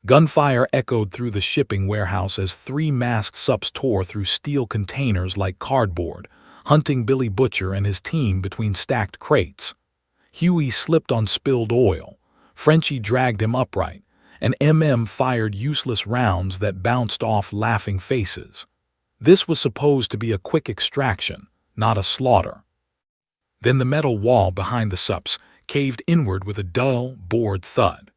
Gunfire echoed through the shipping warehouse as three masked Supes tore through steel containers like cardboard, hunting Billy Butcher and his team between stacked crates. Huey slipped on spilled oil, Frenchie dragged him upright, and fired useless rounds that bounced off laughing faces. This was supposed to be a quick extraction, not a slaughter. Then the metal wall behind the Supes caved inward with a dull, bored thud.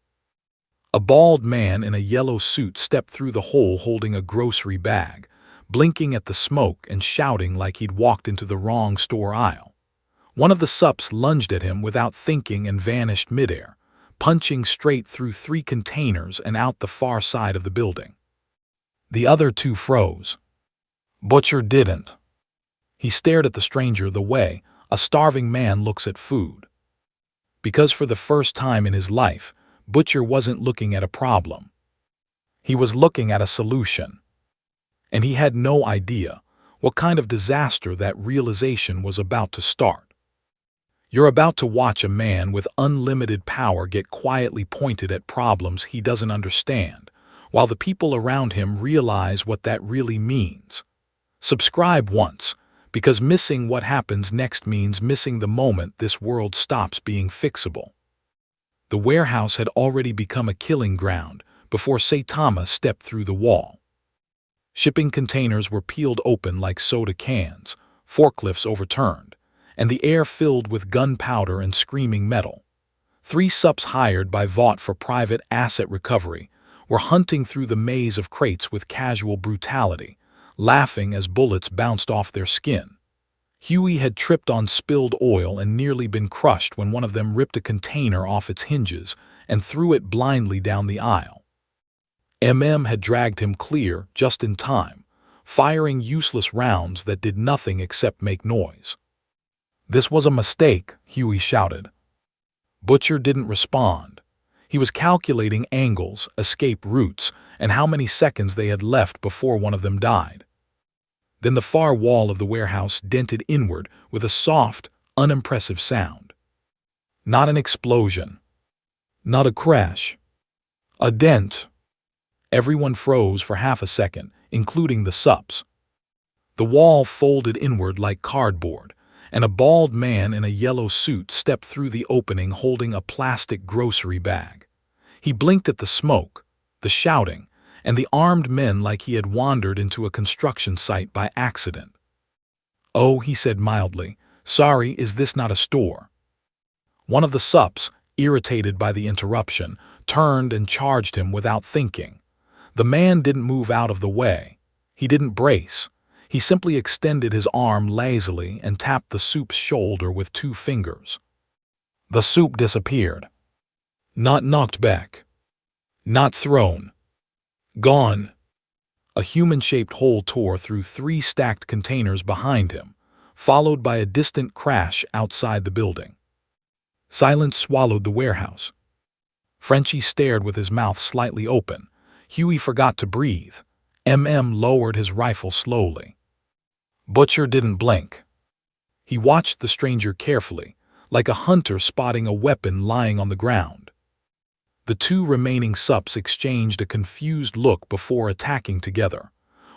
A bald man in a yellow suit stepped through the hole holding a grocery bag, blinking at the smoke and shouting like he'd walked into the wrong store aisle. One of the Supes lunged at him without thinking and vanished midair, punching straight through three containers and out the far side of the building. The other two froze. Butcher didn't. He stared at the stranger the way a starving man looks at food. Because for the first time in his life, Butcher wasn't looking at a problem. He was looking at a solution. And he had no idea what kind of disaster that realization was about to start. You're about to watch a man with unlimited power get quietly pointed at problems he doesn't understand, while the people around him realize what that really means. Subscribe once, because missing what happens next means missing the moment this world stops being fixable. The warehouse had already become a killing ground before Saitama stepped through the wall. Shipping containers were peeled open like soda cans, forklifts overturned, and the air filled with gunpowder and screaming metal. Three Supes hired by Vought for private asset recovery were hunting through the maze of crates with casual brutality, laughing as bullets bounced off their skin. Huey had tripped on spilled oil and nearly been crushed when one of them ripped a container off its hinges and threw it blindly down the aisle. Had dragged him clear just in time, firing useless rounds that did nothing except make noise. "This was a mistake," Huey shouted. Butcher didn't respond. He was calculating angles, escape routes, and how many seconds they had left before one of them died. Then the far wall of the warehouse dented inward with a soft, unimpressive sound. Not an explosion. Not a crash. A dent. Everyone froze for half a second, including the Supes. The wall folded inward like cardboard, and a bald man in a yellow suit stepped through the opening holding a plastic grocery bag. He blinked at the smoke, the shouting, and the armed men like he had wandered into a construction site by accident. "Oh," he said mildly, "sorry, is this not a store?" One of the Supes, irritated by the interruption, turned and charged him without thinking. The man didn't move out of the way. He didn't brace. He simply extended his arm lazily and tapped the Supe's shoulder with 2 fingers. The Supe disappeared. Not knocked back. Not thrown. Gone. A human-shaped hole tore through 3 stacked containers behind him, followed by a distant crash outside the building. Silence swallowed the warehouse. Frenchie stared with his mouth slightly open. Huey forgot to breathe. Lowered his rifle slowly. Butcher didn't blink. He watched the stranger carefully, like a hunter spotting a weapon lying on the ground. The 2 remaining Supes exchanged a confused look before attacking together.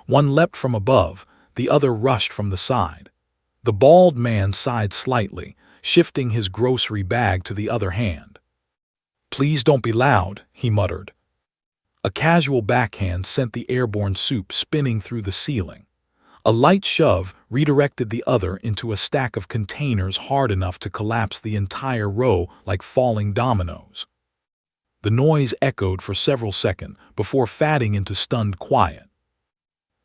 One leapt from above, the other rushed from the side. The bald man sighed slightly, shifting his grocery bag to the other hand. "Please don't be loud," he muttered. A casual backhand sent the airborne Supe spinning through the ceiling. A light shove redirected the other into a stack of containers hard enough to collapse the entire row like falling dominoes. The noise echoed for several seconds before fading into stunned quiet.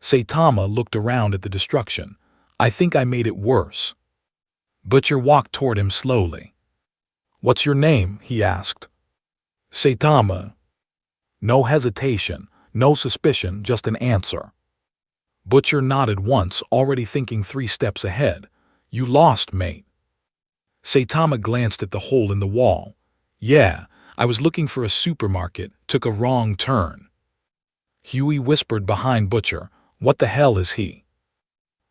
Saitama looked around at the destruction. "I think I made it worse." Butcher walked toward him slowly. "What's your name?" he asked. "Saitama." No hesitation, no suspicion, just an answer. Butcher nodded once, already thinking 3 steps ahead. "You lost, mate." Saitama glanced at the hole in the wall. "Yeah, I was looking for a supermarket, took a wrong turn." Huey whispered behind Butcher, "What the hell is he?"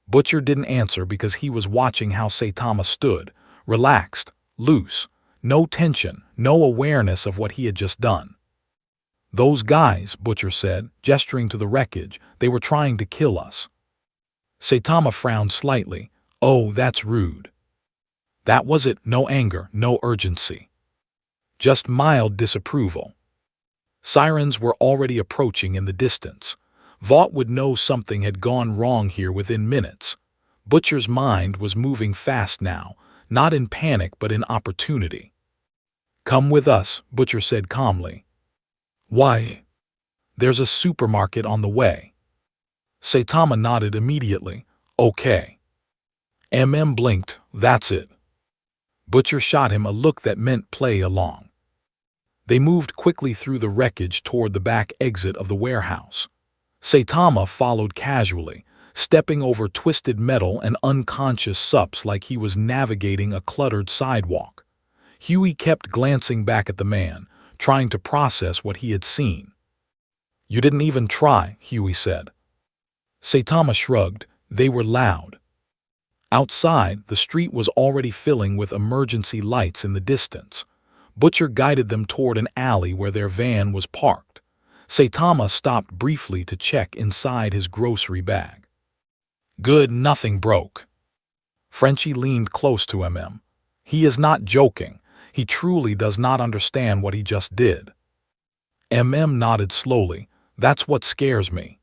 Butcher didn't answer because he was watching how Saitama stood, relaxed, loose, no tension, no awareness of what he had just done. Those guys, Butcher said, gesturing to the wreckage, they were trying to kill us. Saitama frowned slightly. Oh, that's rude. That was it, no anger, no urgency. Just mild disapproval. Sirens were already approaching in the distance. Vought would know something had gone wrong here within minutes. Butcher's mind was moving fast now, not in panic but in opportunity. Come with us, Butcher said calmly. Why? There's a supermarket on the way. Saitama nodded immediately. Okay. Blinked. That's it. Butcher shot him a look that meant play along. They moved quickly through the wreckage toward the back exit of the warehouse. Saitama followed casually, stepping over twisted metal and unconscious Supes like he was navigating a cluttered sidewalk. Huey kept glancing back at the man, trying to process what he had seen. You didn't even try, Huey said. Saitama shrugged. They were loud. Outside, the street was already filling with emergency lights in the distance. Butcher guided them toward an alley where their van was parked. Saitama stopped briefly to check inside his grocery bag. Good, nothing broke. Frenchie leaned close to He is not joking. He truly does not understand what he just did. Nodded slowly. That's what scares me.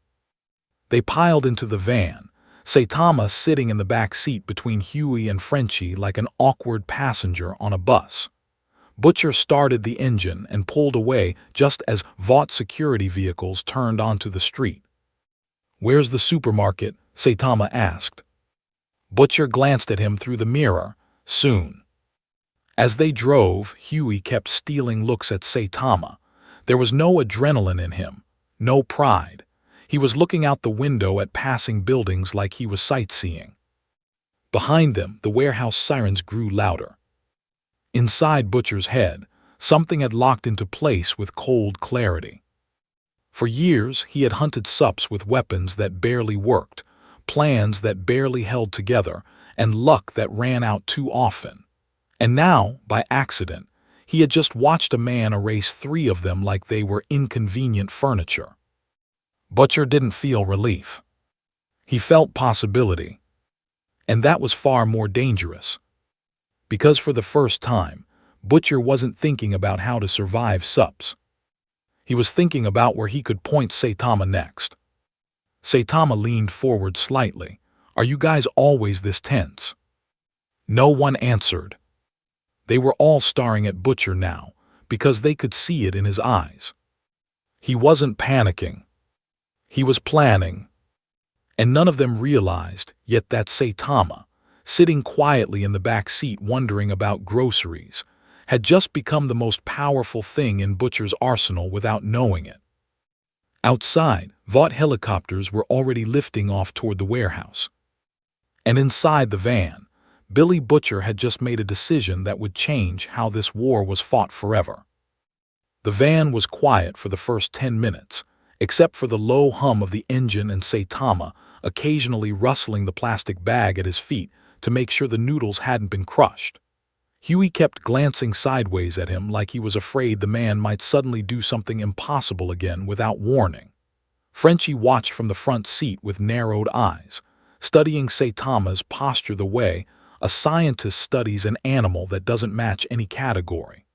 They piled into the van, Saitama sitting in the back seat between Huey and Frenchie like an awkward passenger on a bus. Butcher started the engine and pulled away just as Vought security vehicles turned onto the street. Where's the supermarket? Saitama asked. Butcher glanced at him through the mirror. Soon. As they drove, Huey kept stealing looks at Saitama. There was no adrenaline in him, no pride. He was looking out the window at passing buildings like he was sightseeing. Behind them, the warehouse sirens grew louder. Inside Butcher's head, something had locked into place with cold clarity. For years, he had hunted Supes with weapons that barely worked, plans that barely held together, and luck that ran out too often. And now, by accident, he had just watched a man erase 3 of them like they were inconvenient furniture. Butcher didn't feel relief. He felt possibility. And that was far more dangerous. Because for the first time, Butcher wasn't thinking about how to survive Supes. He was thinking about where he could point Saitama next. Saitama leaned forward slightly. Are you guys always this tense? No one answered. They were all staring at Butcher now, because they could see it in his eyes. He wasn't panicking. He was planning. And none of them realized, yet that Saitama, sitting quietly in the back seat wondering about groceries, had just become the most powerful thing in Butcher's arsenal without knowing it. Outside, Vought helicopters were already lifting off toward the warehouse. And inside the van, Billy Butcher had just made a decision that would change how this war was fought forever. The van was quiet for the first 10 minutes, except for the low hum of the engine and Saitama occasionally rustling the plastic bag at his feet to make sure the noodles hadn't been crushed. Huey kept glancing sideways at him like he was afraid the man might suddenly do something impossible again without warning. Frenchie watched from the front seat with narrowed eyes, studying Saitama's posture the way a scientist studies an animal that doesn't match any category.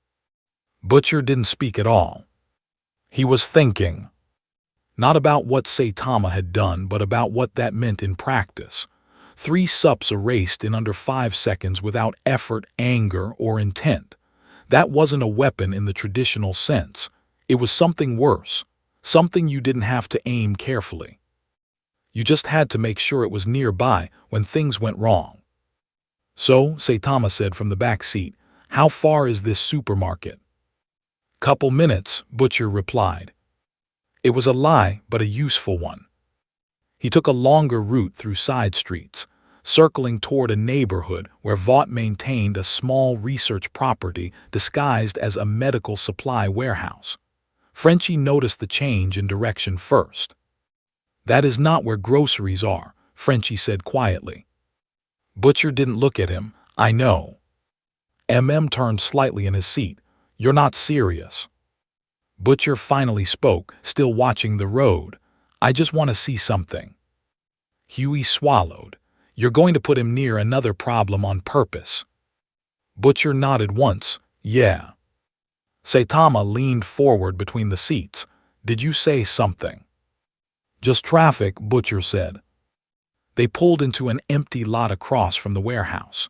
Butcher didn't speak at all. He was thinking. Not about what Saitama had done, but about what that meant in practice. 3 Supes erased in under 5 seconds without effort, anger, or intent. That wasn't a weapon in the traditional sense. It was something worse, something you didn't have to aim carefully. You just had to make sure it was nearby when things went wrong. So, Saitama said from the back seat, how far is this supermarket? Couple minutes, Butcher replied. It was a lie, but a useful one. He took a longer route through side streets, circling toward a neighborhood where Vought maintained a small research property disguised as a medical supply warehouse. Frenchie noticed the change in direction first. That is not where groceries are, Frenchie said quietly. Butcher didn't look at him. I know. Turned slightly in his seat. You're not serious. Butcher finally spoke, still watching the road. I just want to see something. Huey swallowed. You're going to put him near another problem on purpose. Butcher nodded once. Yeah. Saitama leaned forward between the seats. Did you say something? Just traffic, Butcher said. They pulled into an empty lot across from the warehouse.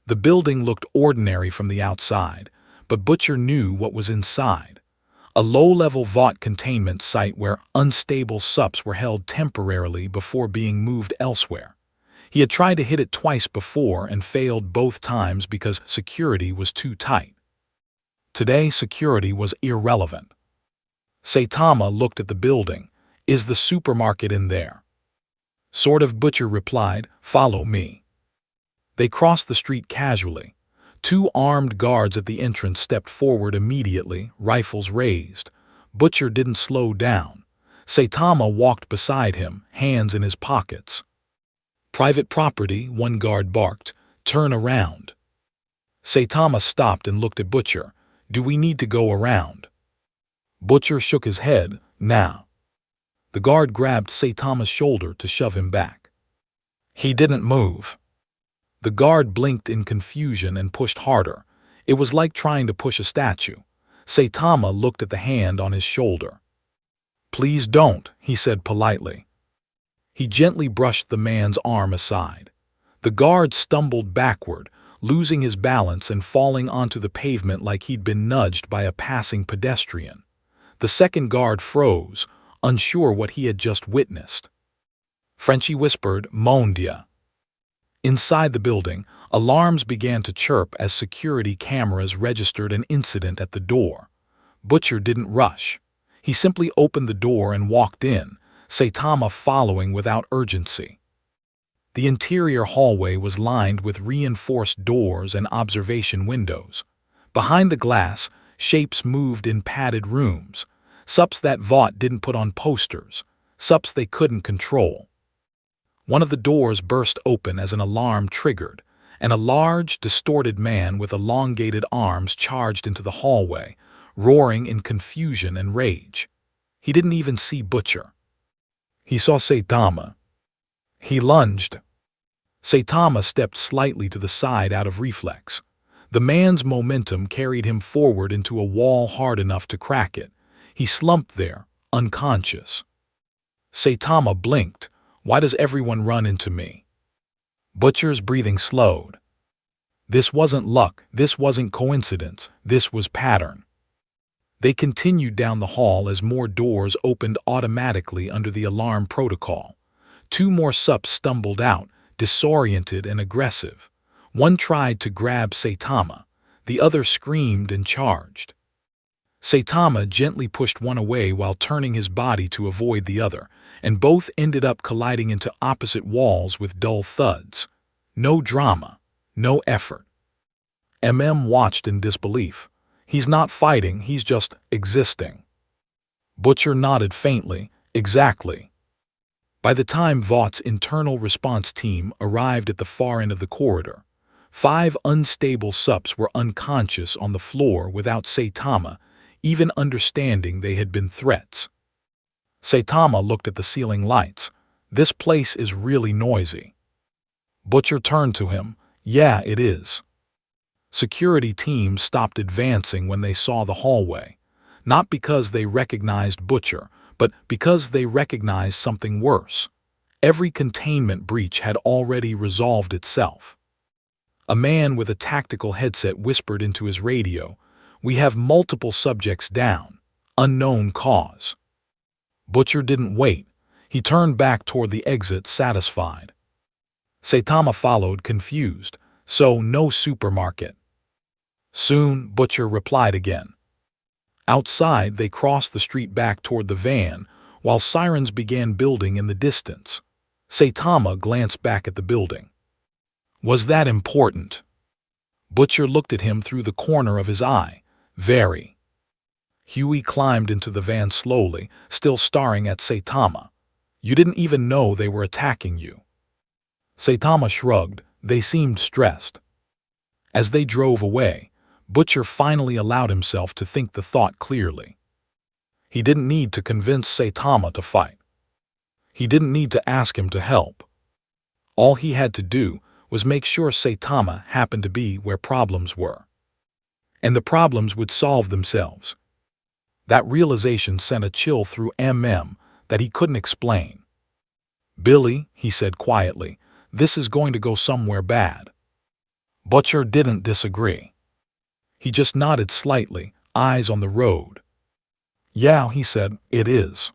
The building looked ordinary from the outside, but Butcher knew what was inside. A low-level Vought containment site where unstable Supes were held temporarily before being moved elsewhere. He had tried to hit it twice before and failed both times because security was too tight. Today, security was irrelevant. Saitama looked at the building. Is the supermarket in there? Sort of, Butcher replied. Follow me. They crossed the street casually. Two armed guards at the entrance stepped forward immediately, rifles raised. Butcher didn't slow down. Saitama walked beside him, hands in his pockets. Private property, one guard barked. Turn around. Saitama stopped and looked at Butcher. Do we need to go around? Butcher shook his head. Nah. The guard grabbed Saitama's shoulder to shove him back. He didn't move. The guard blinked in confusion and pushed harder. It was like trying to push a statue. Saitama looked at the hand on his shoulder. Please don't, he said politely. He gently brushed the man's arm aside. The guard stumbled backward, losing his balance and falling onto the pavement like he'd been nudged by a passing pedestrian. The second guard froze, unsure what he had just witnessed. Frenchie whispered, Mon Dieu. Inside the building, alarms began to chirp as security cameras registered an incident at the door. Butcher didn't rush. He simply opened the door and walked in, Saitama following without urgency. The interior hallway was lined with reinforced doors and observation windows. Behind the glass, shapes moved in padded rooms, Supes that Vought didn't put on posters, Supes they couldn't control. One of the doors burst open as an alarm triggered, and a large, distorted man with elongated arms charged into the hallway, roaring in confusion and rage. He didn't even see Butcher. He saw Saitama. He lunged. Saitama stepped slightly to the side out of reflex. The man's momentum carried him forward into a wall hard enough to crack it. He slumped there, unconscious. Saitama blinked. Why does everyone run into me? Butcher's breathing slowed. This wasn't luck, this wasn't coincidence, this was pattern. They continued down the hall as more doors opened automatically under the alarm protocol. Two more Supes stumbled out, disoriented and aggressive. One tried to grab Saitama, the other screamed and charged. Saitama gently pushed one away while turning his body to avoid the other, and both ended up colliding into opposite walls with dull thuds. No drama, no effort. Watched in disbelief. He's not fighting, he's just existing. Butcher nodded faintly. Exactly. By the time Vaught's internal response team arrived at the far end of the corridor, 5 unstable Supes were unconscious on the floor without Saitama even understanding they had been threats. Saitama looked at the ceiling lights. This place is really noisy. Butcher turned to him. Yeah, it is. Security teams stopped advancing when they saw the hallway, not because they recognized Butcher, but because they recognized something worse. Every containment breach had already resolved itself. A man with a tactical headset whispered into his radio, "We have multiple subjects down. Unknown cause." Butcher didn't wait. He turned back toward the exit, satisfied. Saitama followed, confused. So, no supermarket. Soon, Butcher replied again. Outside, they crossed the street back toward the van, while sirens began building in the distance. Saitama glanced back at the building. Was that important? Butcher looked at him through the corner of his eye. Very. Huey climbed into the van slowly, still staring at Saitama. You didn't even know they were attacking you. Saitama shrugged. They seemed stressed. As they drove away, Butcher finally allowed himself to think the thought clearly. He didn't need to convince Saitama to fight. He didn't need to ask him to help. All he had to do was make sure Saitama happened to be where problems were. And the problems would solve themselves. That realization sent a chill through that he couldn't explain. "Billy," he said quietly, "this is going to go somewhere bad." Butcher didn't disagree. He just nodded slightly, eyes on the road. "Yeah," he said, "it is."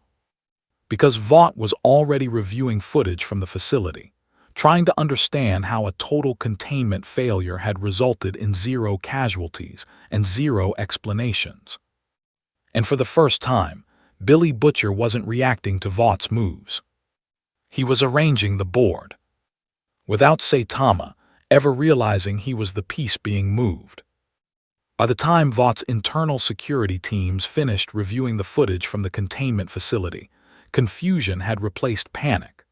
Because Vought was already reviewing footage from the facility, trying to understand how a total containment failure had resulted in 0 casualties and 0 explanations. And for the first time, Billy Butcher wasn't reacting to Vaught's moves. He was arranging the board, without Saitama ever realizing he was the piece being moved. By the time Vaught's internal security teams finished reviewing the footage from the containment facility, confusion had replaced panic.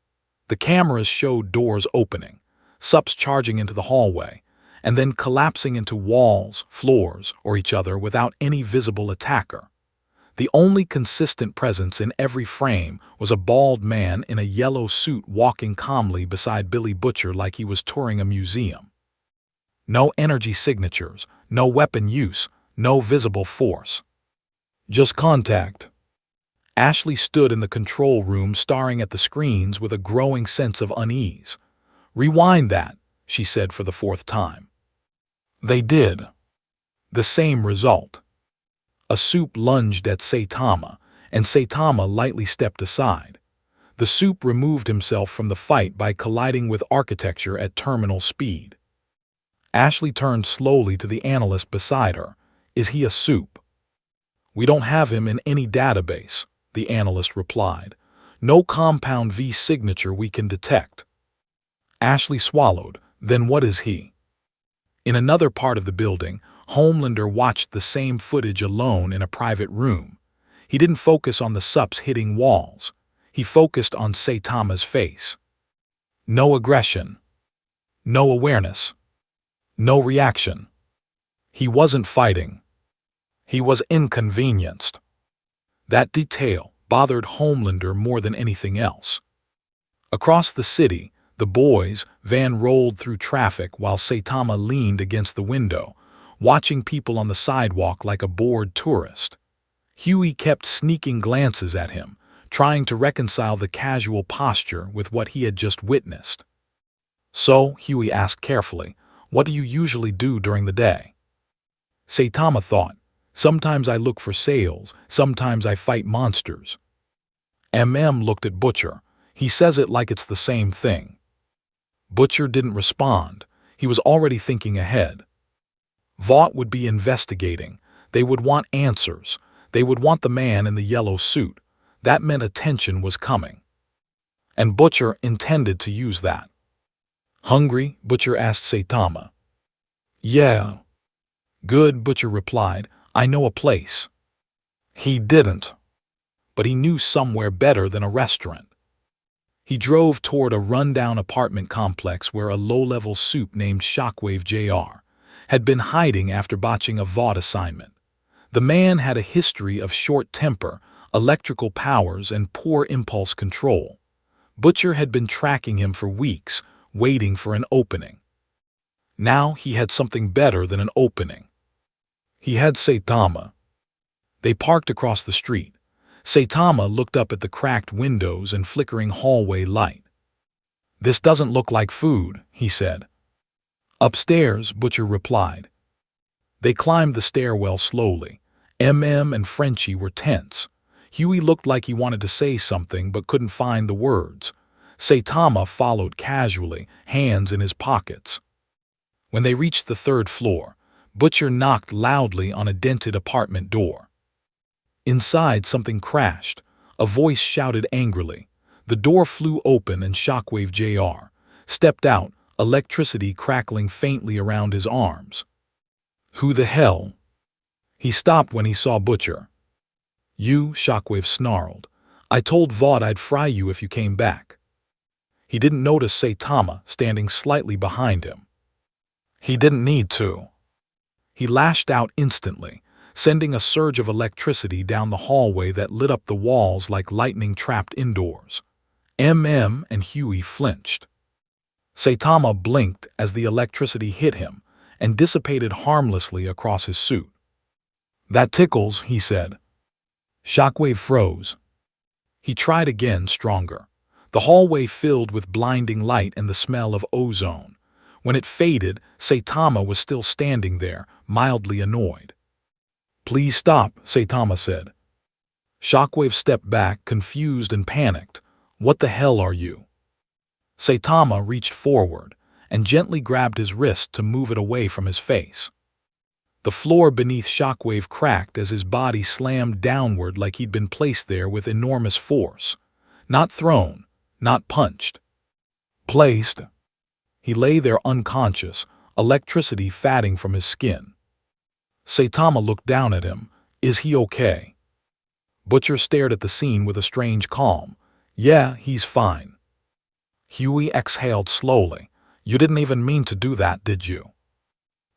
The cameras showed doors opening, Supes charging into the hallway, and then collapsing into walls, floors, or each other without any visible attacker. The only consistent presence in every frame was a bald man in a yellow suit walking calmly beside Billy Butcher like he was touring a museum. No energy signatures, no weapon use, no visible force. Just contact. Ashley stood in the control room staring at the screens with a growing sense of unease. "Rewind that," she said for the 4th time. They did. The same result. A Supe lunged at Saitama, and Saitama lightly stepped aside. The Supe removed himself from the fight by colliding with architecture at terminal speed. Ashley turned slowly to the analyst beside her. "Is he a Supe?" "We don't have him in any database," the analyst replied. "No compound V signature we can detect." Ashley swallowed. "Then what is he?" In another part of the building, Homelander watched the same footage alone in a private room. He didn't focus on the Supes hitting walls. He focused on Saitama's face. No aggression. No awareness. No reaction. He wasn't fighting. He was inconvenienced. That detail bothered Homelander more than anything else. Across the city, the boys' van rolled through traffic while Saitama leaned against the window, watching people on the sidewalk like a bored tourist. Huey kept sneaking glances at him, trying to reconcile the casual posture with what he had just witnessed. "So," Huey asked carefully, "what do you usually do during the day?" Saitama thought, "Sometimes I look for sales, sometimes I fight monsters." Looked at Butcher. He says it like it's the same thing. Butcher didn't respond. He was already thinking ahead. Vought would be investigating. They would want answers. They would want the man in the yellow suit. That meant attention was coming. And Butcher intended to use that. "Hungry?" Butcher asked Saitama. "Yeah." "Good," Butcher replied. "I know a place." He didn't. But he knew somewhere better than a restaurant. He drove toward a rundown apartment complex where a low-level Supe named Shockwave Jr. had been hiding after botching a Vought assignment. The man had a history of short temper, electrical powers, and poor impulse control. Butcher had been tracking him for weeks, waiting for an opening. Now he had something better than an opening. He had Saitama. They parked across the street. Saitama looked up at the cracked windows and flickering hallway light. "This doesn't look like food," he said. "Upstairs," Butcher replied. They climbed the stairwell slowly. And Frenchie were tense. Huey looked like he wanted to say something but couldn't find the words. Saitama followed casually, hands in his pockets. When they reached the 3rd floor, Butcher knocked loudly on a dented apartment door. Inside, something crashed. A voice shouted angrily. The door flew open and Shockwave Jr. stepped out, electricity crackling faintly around his arms. "Who the hell?" He stopped when he saw Butcher. "You," Shockwave snarled. "I told Vought I'd fry you if you came back." He didn't notice Saitama standing slightly behind him. He didn't need to. He lashed out instantly. sending a surge of electricity down the hallway that lit up the walls like lightning trapped indoors. And Huey flinched. Saitama blinked as the electricity hit him and dissipated harmlessly across his suit. "That tickles," he said. Shockwave froze. He tried again, stronger. The hallway filled with blinding light and the smell of ozone. When it faded, Saitama was still standing there, mildly annoyed. "Please stop," Saitama said. Shockwave stepped back, confused and panicked. "What the hell are you?" Saitama reached forward and gently grabbed his wrist to move it away from his face. The floor beneath Shockwave cracked as his body slammed downward like he'd been placed there with enormous force. Not thrown, not punched. Placed. He lay there unconscious, electricity fatting from his skin. Saitama looked down at him. "Is he okay?" Butcher stared at the scene with a strange calm. "Yeah, he's fine." Huey exhaled slowly. "You didn't even mean to do that, did you?"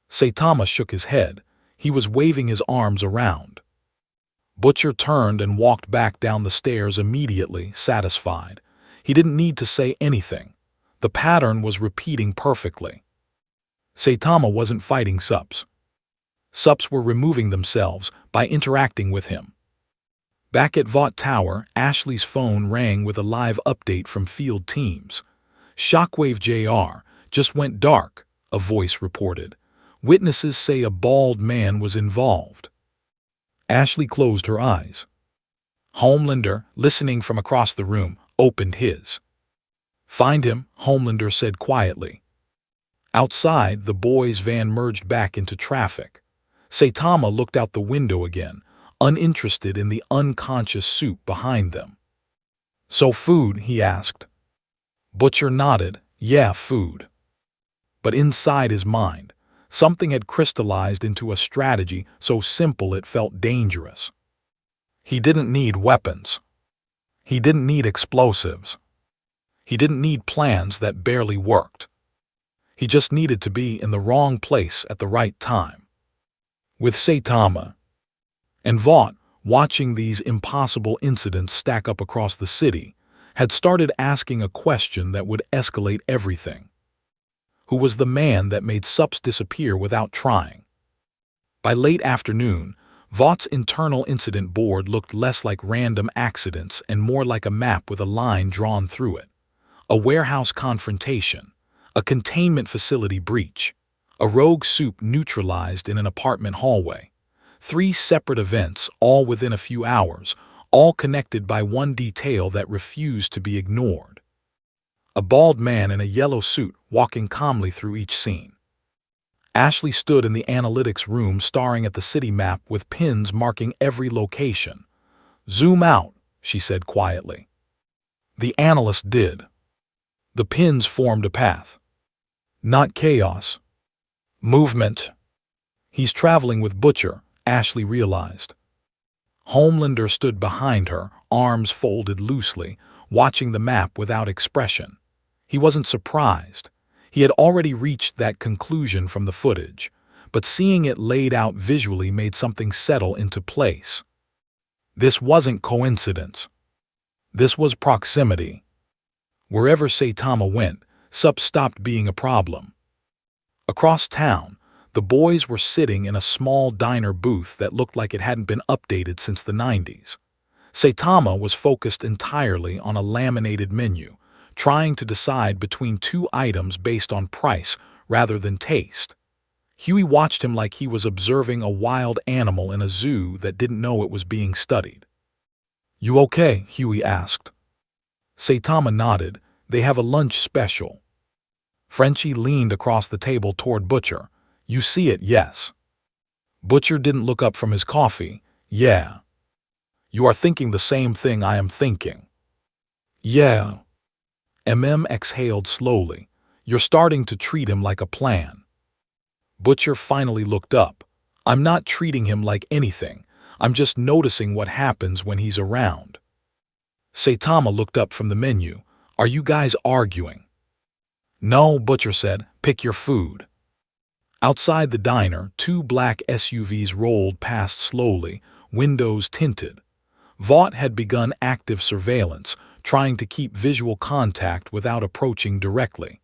Saitama shook his head. He was waving his arms around. Butcher turned and walked back down the stairs immediately, satisfied. He didn't need to say anything. The pattern was repeating perfectly. Saitama wasn't fighting Supes. Supes were removing themselves by interacting with him. Back at Vought Tower, Ashley's phone rang with a live update from field teams. "Shockwave Jr. just went dark," a voice reported. "Witnesses say a bald man was involved." Ashley closed her eyes. Homelander, listening from across the room, opened his. "Find him," Homelander said quietly. Outside, the boys' van merged back into traffic. Saitama looked out the window again, uninterested in the unconscious Supe behind them. "So food?" he asked. Butcher nodded. "Yeah, food." But inside his mind, something had crystallized into a strategy so simple it felt dangerous. He didn't need weapons. He didn't need explosives. He didn't need plans that barely worked. He just needed to be in the wrong place at the right time. With Saitama and Vought, watching these impossible incidents stack up across the city, had started asking a question that would escalate everything. Who was the man that made Supes disappear without trying? By late afternoon, Vaught's internal incident board looked less like random accidents and more like a map with a line drawn through it. A warehouse confrontation, a containment facility breach, a rogue Supe neutralized in an apartment hallway. 3 separate events, all within a few hours, all connected by one detail that refused to be ignored. A bald man in a yellow suit walking calmly through each scene. Ashley stood in the analytics room staring at the city map with pins marking every location. "Zoom out," she said quietly. The analyst did. The pins formed a path. Not chaos. Movement. "He's traveling with Butcher," Ashley realized. Homelander stood behind her, arms folded loosely, watching the map without expression. He wasn't surprised. He had already reached that conclusion from the footage, but seeing it laid out visually made something settle into place. This wasn't coincidence. This was proximity. Wherever Saitama went, Supes stopped being a problem. Across town, the boys were sitting in a small diner booth that looked like it hadn't been updated since the 90s. Saitama was focused entirely on a laminated menu, trying to decide between 2 items based on price rather than taste. Huey watched him like he was observing a wild animal in a zoo that didn't know it was being studied. "You okay?" Huey asked. Saitama nodded. "They have a lunch special." Frenchie leaned across the table toward Butcher. "You see it, yes?" Butcher didn't look up from his coffee. "Yeah." "You are thinking the same thing I am thinking." "Yeah." Exhaled slowly. "You're starting to treat him like a plan." Butcher finally looked up. "I'm not treating him like anything. I'm just noticing what happens when he's around." Saitama looked up from the menu. "Are you guys arguing?" "No," Butcher said. "Pick your food." Outside the diner, two black SUVs rolled past slowly, windows tinted. Vought had begun active surveillance, trying to keep visual contact without approaching directly.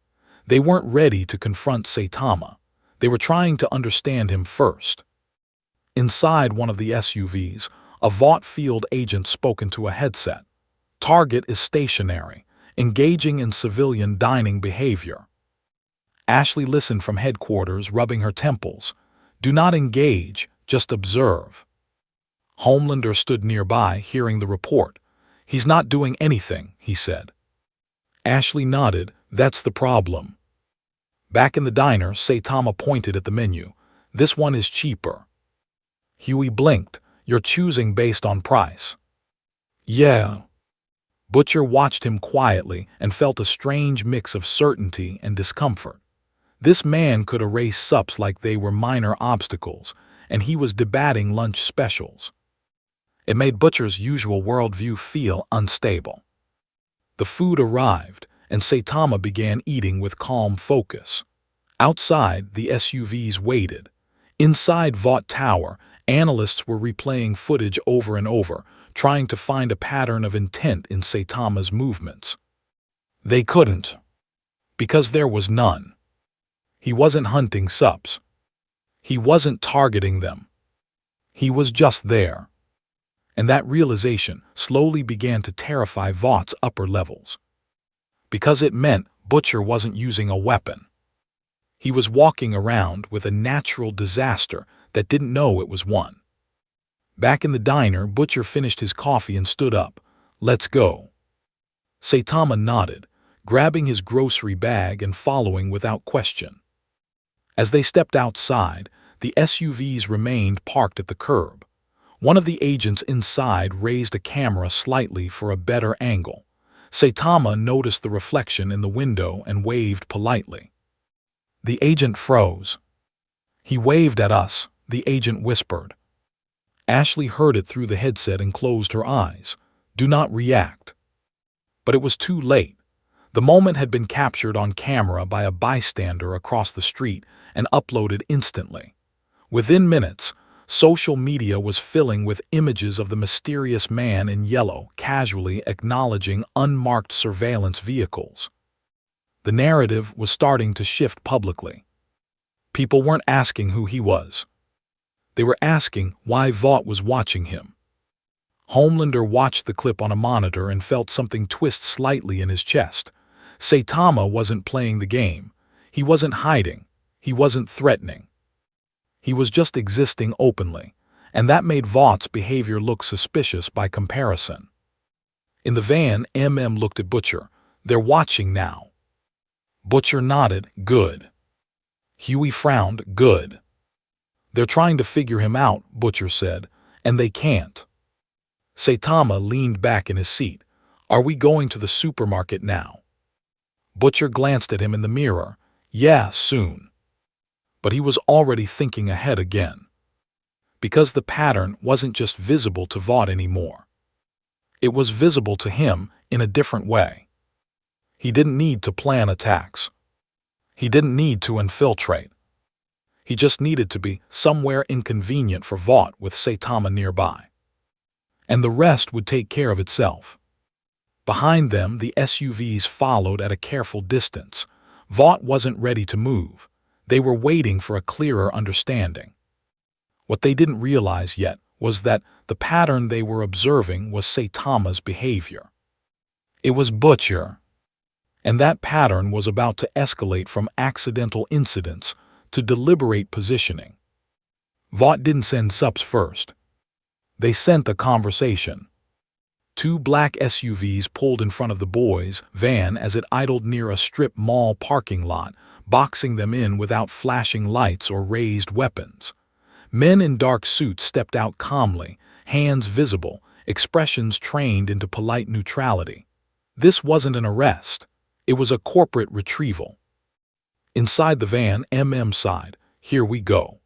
They weren't ready to confront Saitama. They were trying to understand him first. Inside one of the SUVs, a Vought field agent spoke into a headset. Target is stationary, engaging in civilian dining behavior. Ashley listened from headquarters, rubbing her temples. Do not engage, just observe. Homelander stood nearby, hearing the report. He's not doing anything, he said. Ashley nodded. That's the problem. Back in the diner, Saitama pointed at the menu. This one is cheaper. Huey blinked. You're choosing based on price. Yeah. Butcher watched him quietly and felt a strange mix of certainty and discomfort. This man could erase Supes like they were minor obstacles, and he was debating lunch specials. It made Butcher's usual worldview feel unstable. The food arrived, and Saitama began eating with calm focus. Outside, the SUVs waited. Inside Vought Tower, analysts were replaying footage over and over, trying to find a pattern of intent in Saitama's movements. They couldn't, because there was none. He wasn't hunting Supes. He wasn't targeting them. He was just there. And that realization slowly began to terrify Vaught's upper levels. Because it meant Butcher wasn't using a weapon. He was walking around with a natural disaster that didn't know it was one. Back in the diner, Butcher finished his coffee and stood up. Let's go. Saitama nodded, grabbing his grocery bag and following without question. As they stepped outside, the SUVs remained parked at the curb. One of the agents inside raised a camera slightly for a better angle. Saitama noticed the reflection in the window and waved politely. The agent froze. He waved at us, the agent whispered. Ashley heard it through the headset and closed her eyes. Do not react. But it was too late. The moment had been captured on camera by a bystander across the street and uploaded instantly. Within minutes, social media was filling with images of the mysterious man in yellow casually acknowledging unmarked surveillance vehicles. The narrative was starting to shift publicly. People weren't asking who he was. They were asking why Vought was watching him. Homelander watched the clip on a monitor and felt something twist slightly in his chest. Saitama wasn't playing the game. He wasn't hiding. He wasn't threatening. He was just existing openly, and that made Vaught's behavior look suspicious by comparison. In the van, looked at Butcher. They're watching now. Butcher nodded. Good. Huey frowned. Good. They're trying to figure him out, Butcher said, and they can't. Saitama leaned back in his seat. Are we going to the supermarket now? Butcher glanced at him in the mirror. Yeah, soon. But he was already thinking ahead again. Because the pattern wasn't just visible to Vought anymore. It was visible to him in a different way. He didn't need to plan attacks. He didn't need to infiltrate. He just needed to be somewhere inconvenient for Vought with Saitama nearby. And the rest would take care of itself. Behind them, the SUVs followed at a careful distance. Vought wasn't ready to move. They were waiting for a clearer understanding. What they didn't realize yet was that the pattern they were observing was Saitama's behavior. It was Butcher. And that pattern was about to escalate from accidental incidents to deliberate positioning. Vought didn't send Supes first. They sent a conversation. Two black SUVs pulled in front of the boys' van as it idled near a strip mall parking lot, boxing them in without flashing lights or raised weapons. Men in dark suits stepped out calmly, hands visible, expressions trained into polite neutrality. This wasn't an arrest. It was a corporate retrieval. Inside the van, sighed, "Here we go."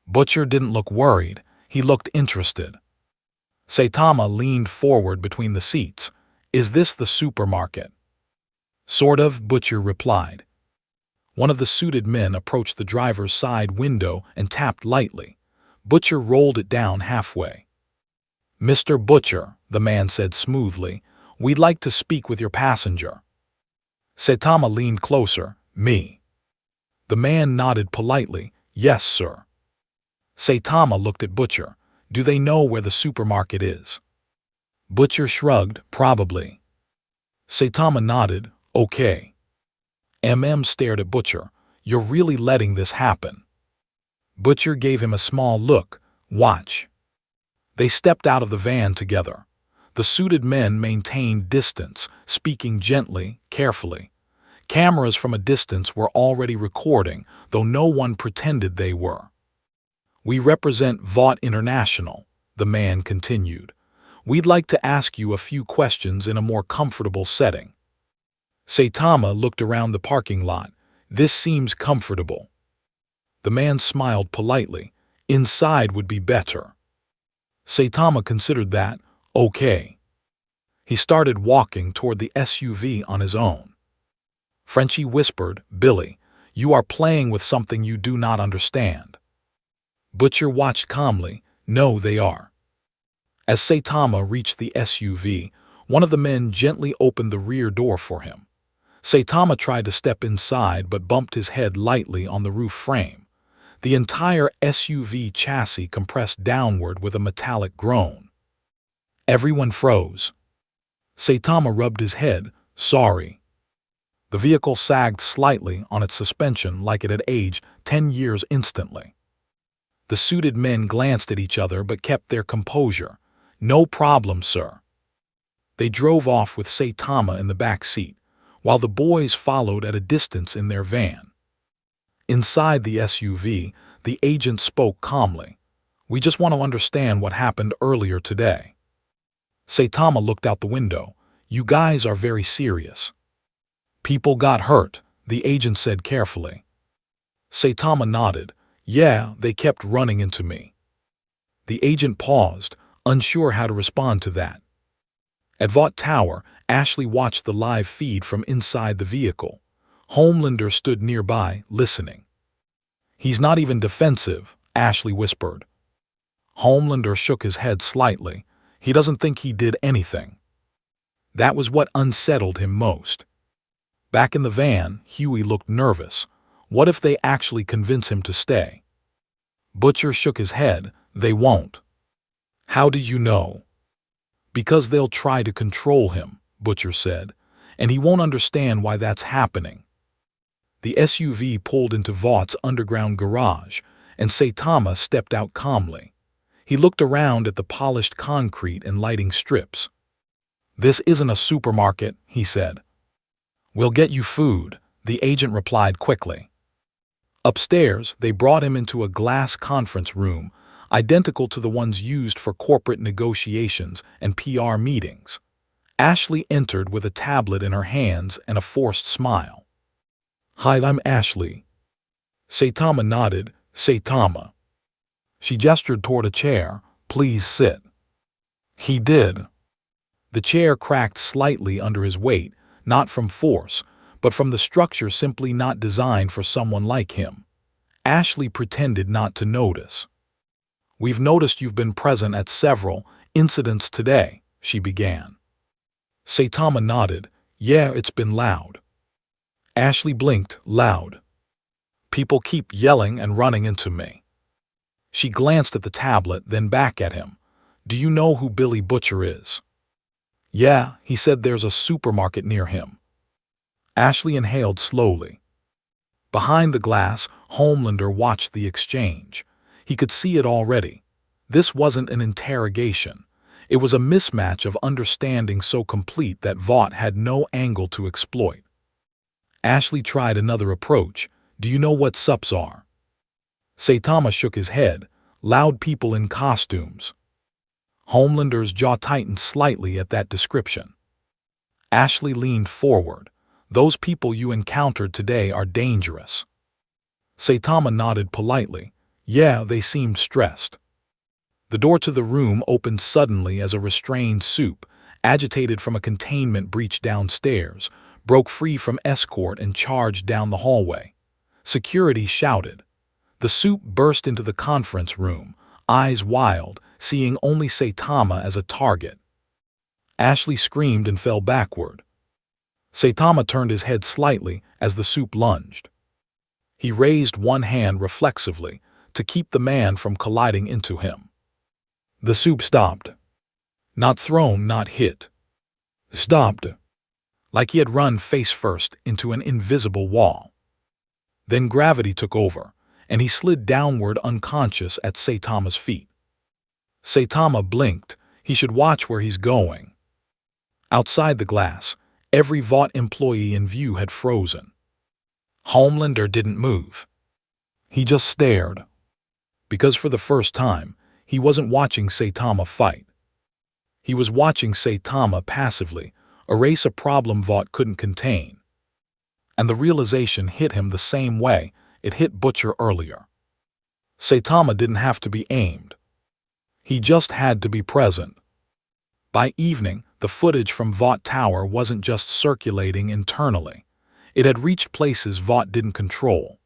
Butcher didn't look worried. He looked interested. Saitama leaned forward between the seats. "Is this the supermarket?" "Sort of," Butcher replied. One of the suited men approached the driver's side window and tapped lightly. Butcher rolled it down halfway. "Mr. Butcher," the man said smoothly, "we'd like to speak with your passenger." Saitama leaned closer. "Me." The man nodded politely. "Yes, sir." Saitama looked at Butcher. "Do they know where the supermarket is?" Butcher shrugged. "Probably." Saitama nodded. "Okay." Stared at Butcher. "You're really letting this happen." Butcher gave him a small look. "Watch." They stepped out of the van together. The suited men maintained distance, speaking gently, carefully. Cameras from a distance were already recording, though no one pretended they were. "We represent Vought International," the man continued. "We'd like to ask you a few questions in a more comfortable setting." Saitama looked around the parking lot. "This seems comfortable." The man smiled politely. "Inside would be better." Saitama considered that. "Okay." He started walking toward the SUV on his own. Frenchie whispered, "Billy, you are playing with something you do not understand." Butcher watched calmly. "No, they are." As Saitama reached the SUV, one of the men gently opened the rear door for him. Saitama tried to step inside but bumped his head lightly on the roof frame. The entire SUV chassis compressed downward with a metallic groan. Everyone froze. Saitama rubbed his head. "Sorry." The vehicle sagged slightly on its suspension like it had aged 10 years instantly. The suited men glanced at each other but kept their composure. "No problem, sir." They drove off with Saitama in the back seat, while the boys followed at a distance in their van. Inside the SUV, the agent spoke calmly. "We just want to understand what happened earlier today." Saitama looked out the window. "You guys are very serious." "People got hurt," the agent said carefully. Saitama nodded. "Yeah, they kept running into me." The agent paused, unsure how to respond to that. At Vought Tower, Ashley watched the live feed from inside the vehicle. Homelander stood nearby, listening. "He's not even defensive," Ashley whispered. Homelander shook his head slightly. "He doesn't think he did anything." That was what unsettled him most. Back in the van, Huey looked nervous. What if they actually convince him to stay? Butcher shook his head. "They won't." "How do you know?" "Because they'll try to control him," Butcher said, "and he won't understand why that's happening." The SUV pulled into Vaught's underground garage, and Saitama stepped out calmly. He looked around at the polished concrete and lighting strips. "This isn't a supermarket," he said. "We'll get you food," the agent replied quickly. Upstairs, they brought him into a glass conference room, identical to the ones used for corporate negotiations and PR meetings. Ashley entered with a tablet in her hands and a forced smile. "Hi, I'm Ashley." Saitama nodded. "Saitama." She gestured toward a chair. "Please sit." He did. The chair cracked slightly under his weight, not from force, but from the structure simply not designed for someone like him. Ashley pretended not to notice. "We've noticed you've been present at several incidents today," she began. Saitama nodded. "Yeah, it's been loud." Ashley blinked. "Loud?" "People keep yelling and running into me." She glanced at the tablet, then back at him. "Do you know who Billy Butcher is?" "Yeah, he said there's a supermarket near him." Ashley inhaled slowly. Behind the glass, Homelander watched the exchange. He could see it already. This wasn't an interrogation. It was a mismatch of understanding so complete that Vought had no angle to exploit. Ashley tried another approach. "Do you know what Supes are?" Saitama shook his head. "Loud people in costumes." Homelander's jaw tightened slightly at that description. Ashley leaned forward. "Those people you encountered today are dangerous." Saitama nodded politely. "Yeah, they seemed stressed." The door to the room opened suddenly as a restrained Supe, agitated from a containment breach downstairs, broke free from escort and charged down the hallway. Security shouted. The Supe burst into the conference room, eyes wild, seeing only Saitama as a target. Ashley screamed and fell backward. Saitama turned his head slightly as the Supe lunged. He raised one hand reflexively to keep the man from colliding into him. The Supe stopped. Not thrown, not hit. Stopped. Like he had run face first into an invisible wall. Then gravity took over, and he slid downward unconscious at Saitama's feet. Saitama blinked. He should watch where he's going. Outside the glass, every Vought employee in view had frozen. Homelander didn't move. He just stared. Because for the first time, he wasn't watching Saitama fight. He was watching Saitama passively erase a problem Vought couldn't contain. And the realization hit him the same way it hit Butcher earlier. Saitama didn't have to be aimed. He just had to be present. By evening, the footage from Vought Tower wasn't just circulating internally. It had reached places Vought didn't control.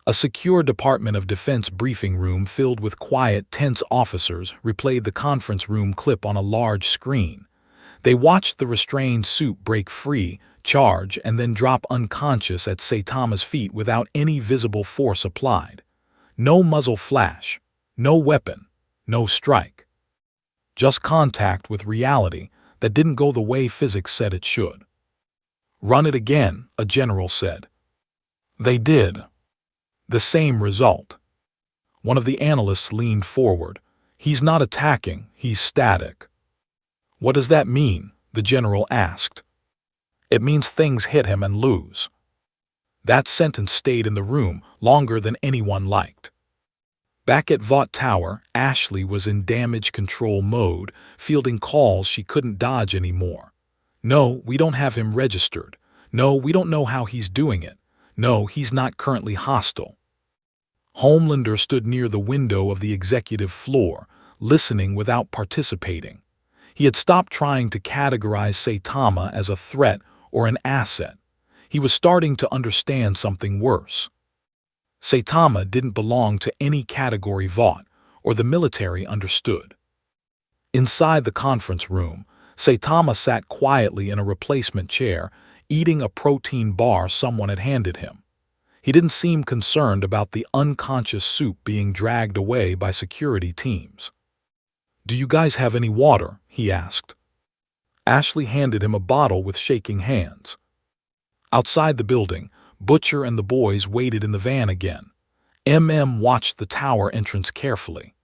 A secure Department of Defense briefing room filled with quiet, tense officers replayed the conference room clip on a large screen. They watched the restrained Supe break free, charge, and then drop unconscious at Saitama's feet without any visible force applied. No muzzle flash, no weapon, no strike. Just contact with reality that didn't go the way physics said it should. "Run it again," a general said. They did. The same result. One of the analysts leaned forward. "He's not attacking, he's static." "What does that mean?" the general asked. "It means things hit him and lose." That sentence stayed in the room longer than anyone liked. Back at Vought Tower, Ashley was in damage control mode, fielding calls she couldn't dodge anymore. "No, we don't have him registered. No, we don't know how he's doing it. No, he's not currently hostile." Homelander stood near the window of the executive floor, listening without participating. He had stopped trying to categorize Saitama as a threat or an asset. He was starting to understand something worse. Saitama didn't belong to any category Vought, or the military understood. Inside the conference room, Saitama sat quietly in a replacement chair, eating a protein bar someone had handed him. He didn't seem concerned about the unconscious Supe being dragged away by security teams. "Do you guys have any water?" he asked. Ashley handed him a bottle with shaking hands. Outside the building, Butcher and the boys waited in the van again. Watched the tower entrance carefully.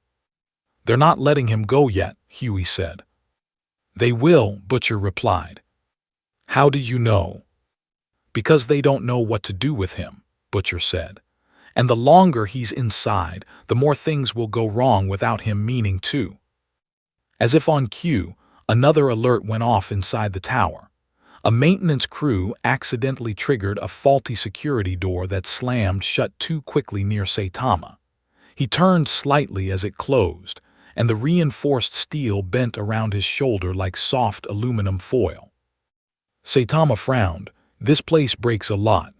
"They're not letting him go yet," Huey said. "They will," Butcher replied. "How do you know?" "Because they don't know what to do with him," Butcher said. "And the longer he's inside, the more things will go wrong without him meaning to." As if on cue, another alert went off inside the tower. A maintenance crew accidentally triggered a faulty security door that slammed shut too quickly near Saitama. He turned slightly as it closed, and the reinforced steel bent around his shoulder like soft aluminum foil. Saitama frowned. "This place breaks a lot."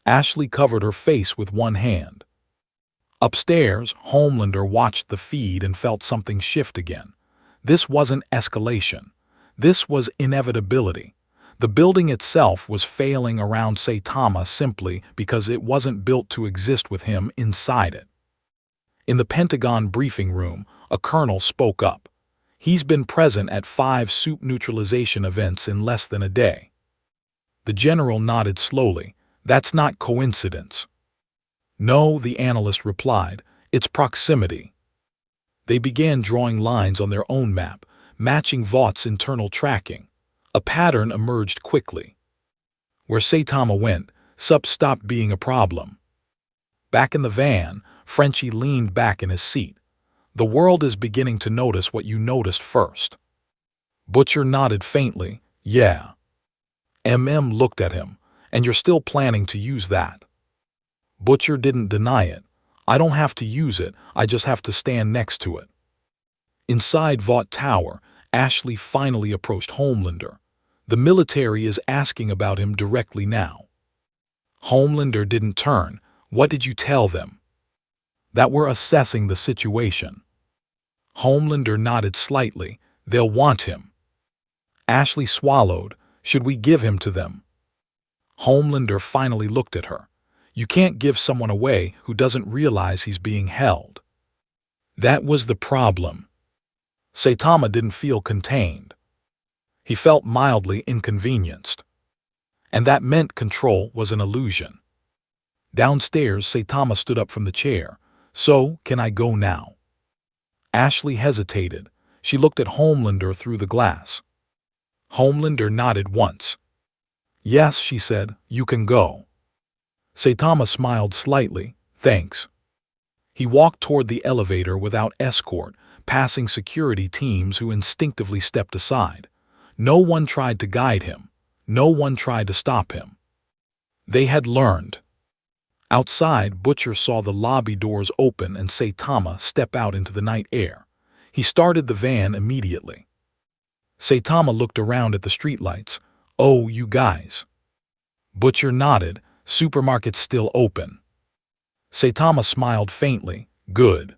Ashley covered her face with one hand. Upstairs, Homelander watched the feed and felt something shift again. This wasn't escalation. This was inevitability. The building itself was failing around Saitama simply because it wasn't built to exist with him inside it. In the Pentagon briefing room, a colonel spoke up. "He's been present at 5 Supe neutralization events in less than a day." The general nodded slowly. "That's not coincidence." "No," the analyst replied. "It's proximity." They began drawing lines on their own map, matching Vaught's internal tracking. A pattern emerged quickly. Where Saitama went, Supes stopped being a problem. Back in the van, Frenchie leaned back in his seat. "The world is beginning to notice what you noticed first." Butcher nodded faintly. "Yeah." Looked at him. "And you're still planning to use that?" Butcher didn't deny it. "I don't have to use it, I just have to stand next to it." Inside Vought Tower, Ashley finally approached Homelander. "The military is asking about him directly now." Homelander didn't turn. What did you tell them? That we're assessing the situation. Homelander nodded slightly. They'll want him. Ashley swallowed. Should we give him to them? Homelander finally looked at her. You can't give someone away who doesn't realize he's being held. That was the problem. Saitama didn't feel contained. He felt mildly inconvenienced. And that meant control was an illusion. Downstairs, Saitama stood up from the chair. So, can I go now? Ashley hesitated. She looked at Homelander through the glass. Homelander nodded once. Yes, she said, you can go. Saitama smiled slightly. Thanks. He walked toward the elevator without escort, passing security teams who instinctively stepped aside. No one tried to guide him. No one tried to stop him. They had learned. Outside, Butcher saw the lobby doors open and Saitama step out into the night air. He started the van immediately. Saitama looked around at the streetlights. Oh, you guys. Butcher nodded. Supermarket's still open. Saitama smiled faintly. Good.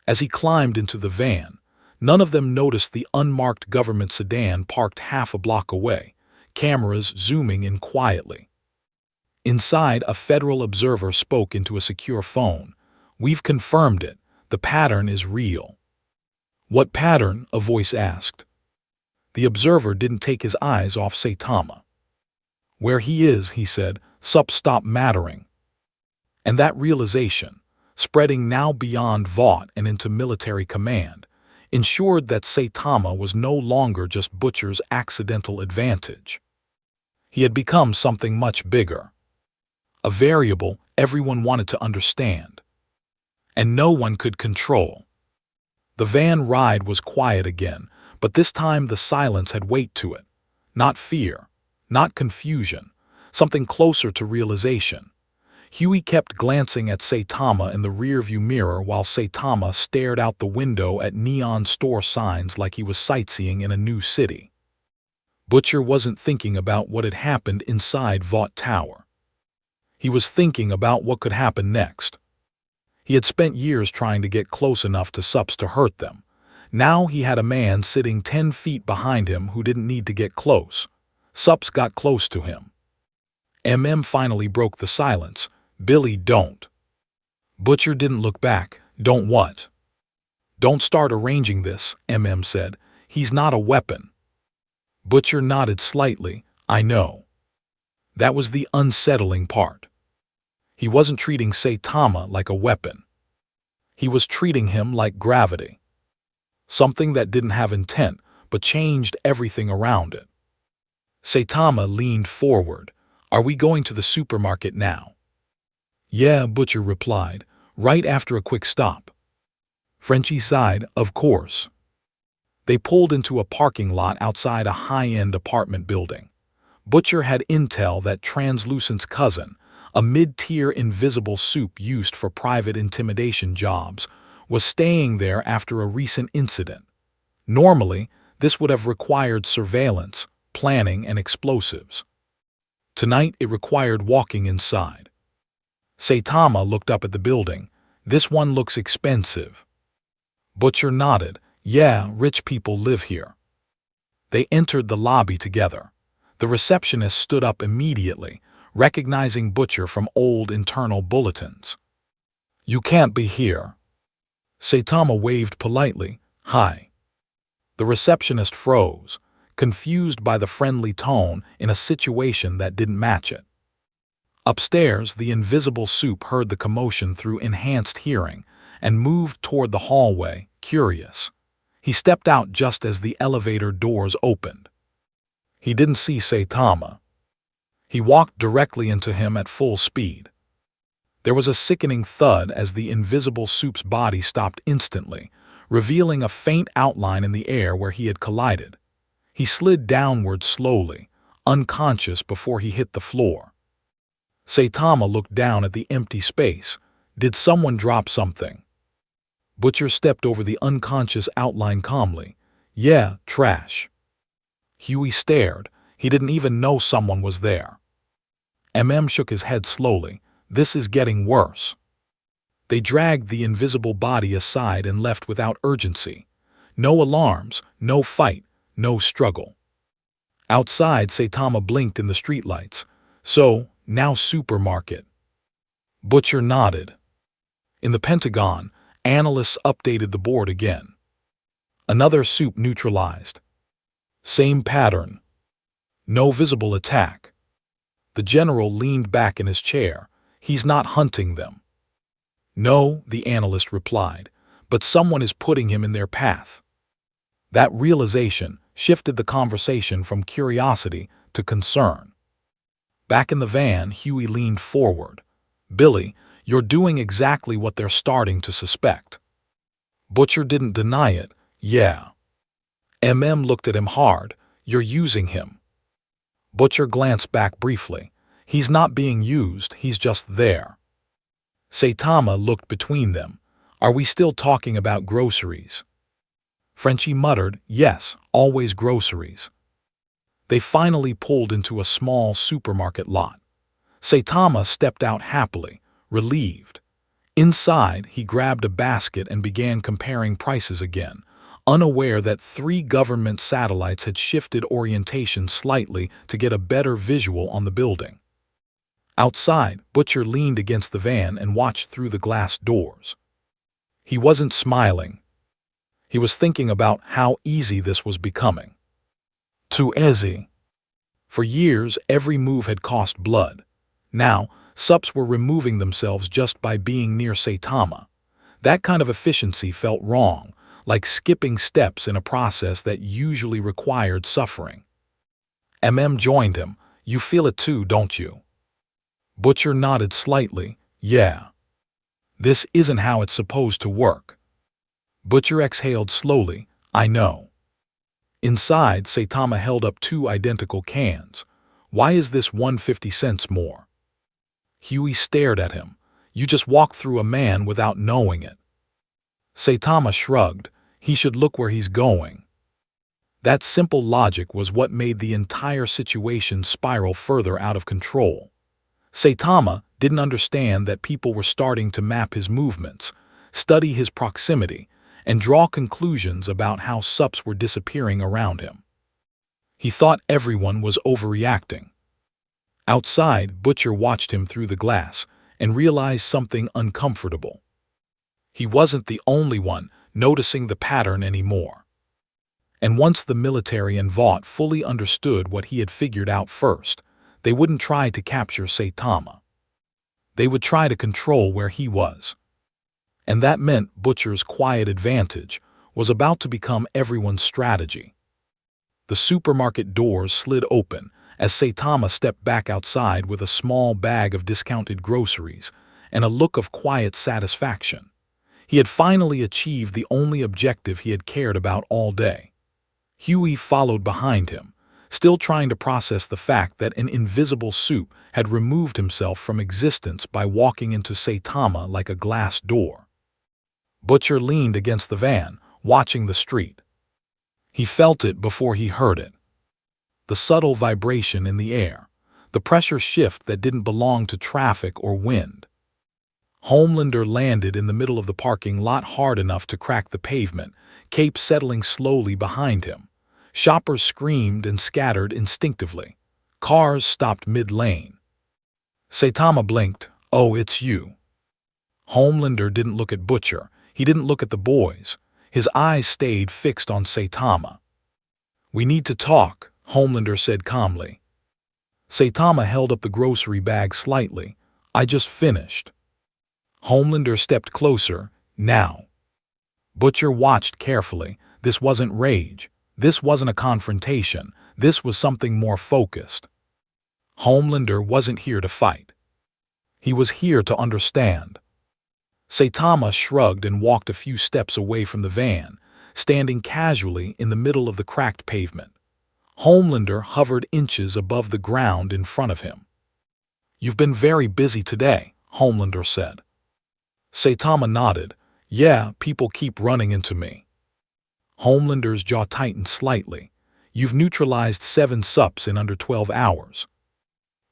As he climbed into the van, none of them noticed the unmarked government sedan parked half a block away, cameras zooming in quietly. Inside, a federal observer spoke into a secure phone. We've confirmed it. The pattern is real. What pattern? A voice asked. The observer didn't take his eyes off Saitama. Where he is, he said, Supes stop mattering. And that realization, spreading now beyond Vought and into military command, ensured that Saitama was no longer just Butcher's accidental advantage. He had become something much bigger. A variable everyone wanted to understand. And no one could control. The van ride was quiet again, but this time the silence had weight to it. Not fear, not confusion, something closer to realization. Huey kept glancing at Saitama in the rearview mirror while Saitama stared out the window at neon store signs like he was sightseeing in a new city. Butcher wasn't thinking about what had happened inside Vought Tower. He was thinking about what could happen next. He had spent years trying to get close enough to Supes to hurt them. Now he had a man sitting 10 feet behind him who didn't need to get close. Supes got close to him. Finally broke the silence. Billy, don't. Butcher didn't look back. Don't what? Don't start arranging this, said. He's not a weapon. Butcher nodded slightly. I know. That was the unsettling part. He wasn't treating Saitama like a weapon. He was treating him like gravity. Something that didn't have intent, but changed everything around it. Saitama leaned forward. Are we going to the supermarket now? Yeah, Butcher replied, right after a quick stop. Frenchie sighed, of course. They pulled into a parking lot outside a high-end apartment building. Butcher had intel that Translucent's cousin, a mid-tier invisible Supe used for private intimidation jobs, was staying there after a recent incident. Normally, this would have required surveillance, planning, and explosives. Tonight, it required walking inside. Saitama looked up at the building. This one looks expensive. Butcher nodded. Yeah, rich people live here. They entered the lobby together. The receptionist stood up immediately, recognizing Butcher from old internal bulletins. You can't be here. Saitama waved politely. Hi. The receptionist froze, confused by the friendly tone in a situation that didn't match it. Upstairs, the invisible Supe heard the commotion through enhanced hearing and moved toward the hallway, curious. He stepped out just as the elevator doors opened. He didn't see Saitama. He walked directly into him at full speed. There was a sickening thud as the invisible Supe's body stopped instantly, revealing a faint outline in the air where he had collided. He slid downward slowly, unconscious before he hit the floor. Saitama looked down at the empty space. Did someone drop something? Butcher stepped over the unconscious outline calmly. Yeah, trash. Huey stared. He didn't even know someone was there. Shook his head slowly. This is getting worse. They dragged the invisible body aside and left without urgency. No alarms, no fight, no struggle. Outside, Saitama blinked in the streetlights. So, now supermarket. Butcher nodded. In the Pentagon, analysts updated the board again. Another Supe neutralized. Same pattern. No visible attack. The general leaned back in his chair. He's not hunting them. No, the analyst replied, but someone is putting him in their path. That realization shifted the conversation from curiosity to concern. Back in the van, Huey leaned forward. Billy, you're doing exactly what they're starting to suspect. Butcher didn't deny it. Yeah. Looked at him hard. You're using him. Butcher glanced back briefly. He's not being used, he's just there. Saitama looked between them. Are we still talking about groceries? Frenchie muttered, yes, always groceries. They finally pulled into a small supermarket lot. Saitama stepped out happily, relieved. Inside, he grabbed a basket and began comparing prices again, unaware that 3 government satellites had shifted orientation slightly to get a better visual on the building. Outside, Butcher leaned against the van and watched through the glass doors. He wasn't smiling. He was thinking about how easy this was becoming. Too easy. For years, every move had cost blood. Now, Supes were removing themselves just by being near Saitama. That kind of efficiency felt wrong, like skipping steps in a process that usually required suffering. Joined him. You feel it too, don't you? Butcher nodded slightly. Yeah. This isn't how it's supposed to work. Butcher exhaled slowly. I know. Inside, Saitama held up 2 identical cans. Why is this one 50 cents more? Huey stared at him. You just walk through a man without knowing it. Saitama shrugged. He should look where he's going. That simple logic was what made the entire situation spiral further out of control. Saitama didn't understand that people were starting to map his movements, study his proximity, and draw conclusions about how Supes were disappearing around him. He thought everyone was overreacting. Outside, Butcher watched him through the glass and realized something uncomfortable. He wasn't the only one noticing the pattern anymore. And once the military and Vought fully understood what he had figured out first, they wouldn't try to capture Saitama. They would try to control where he was. And that meant Butcher's quiet advantage was about to become everyone's strategy. The supermarket doors slid open as Saitama stepped back outside with a small bag of discounted groceries and a look of quiet satisfaction. He had finally achieved the only objective he had cared about all day. Huey followed behind him, still trying to process the fact that an invisible Supe had removed himself from existence by walking into Saitama like a glass door. Butcher leaned against the van, watching the street. He felt it before he heard it. The subtle vibration in the air, the pressure shift that didn't belong to traffic or wind. Homelander landed in the middle of the parking lot hard enough to crack the pavement, cape settling slowly behind him. Shoppers screamed and scattered instinctively. Cars stopped mid-lane. Saitama blinked. Oh, it's you. Homelander didn't look at Butcher. He didn't look at the boys. His eyes stayed fixed on Saitama. We need to talk, Homelander said calmly. Saitama held up the grocery bag slightly. I just finished. Homelander stepped closer. Now. Butcher watched carefully. This wasn't rage. This wasn't a confrontation. This was something more focused. Homelander wasn't here to fight. He was here to understand. Saitama shrugged and walked a few steps away from the van, standing casually in the middle of the cracked pavement. Homelander hovered inches above the ground in front of him. You've been very busy today, Homelander said. Saitama nodded. Yeah, people keep running into me. Homelander's jaw tightened slightly. You've neutralized 7 Supes in under 12 hours.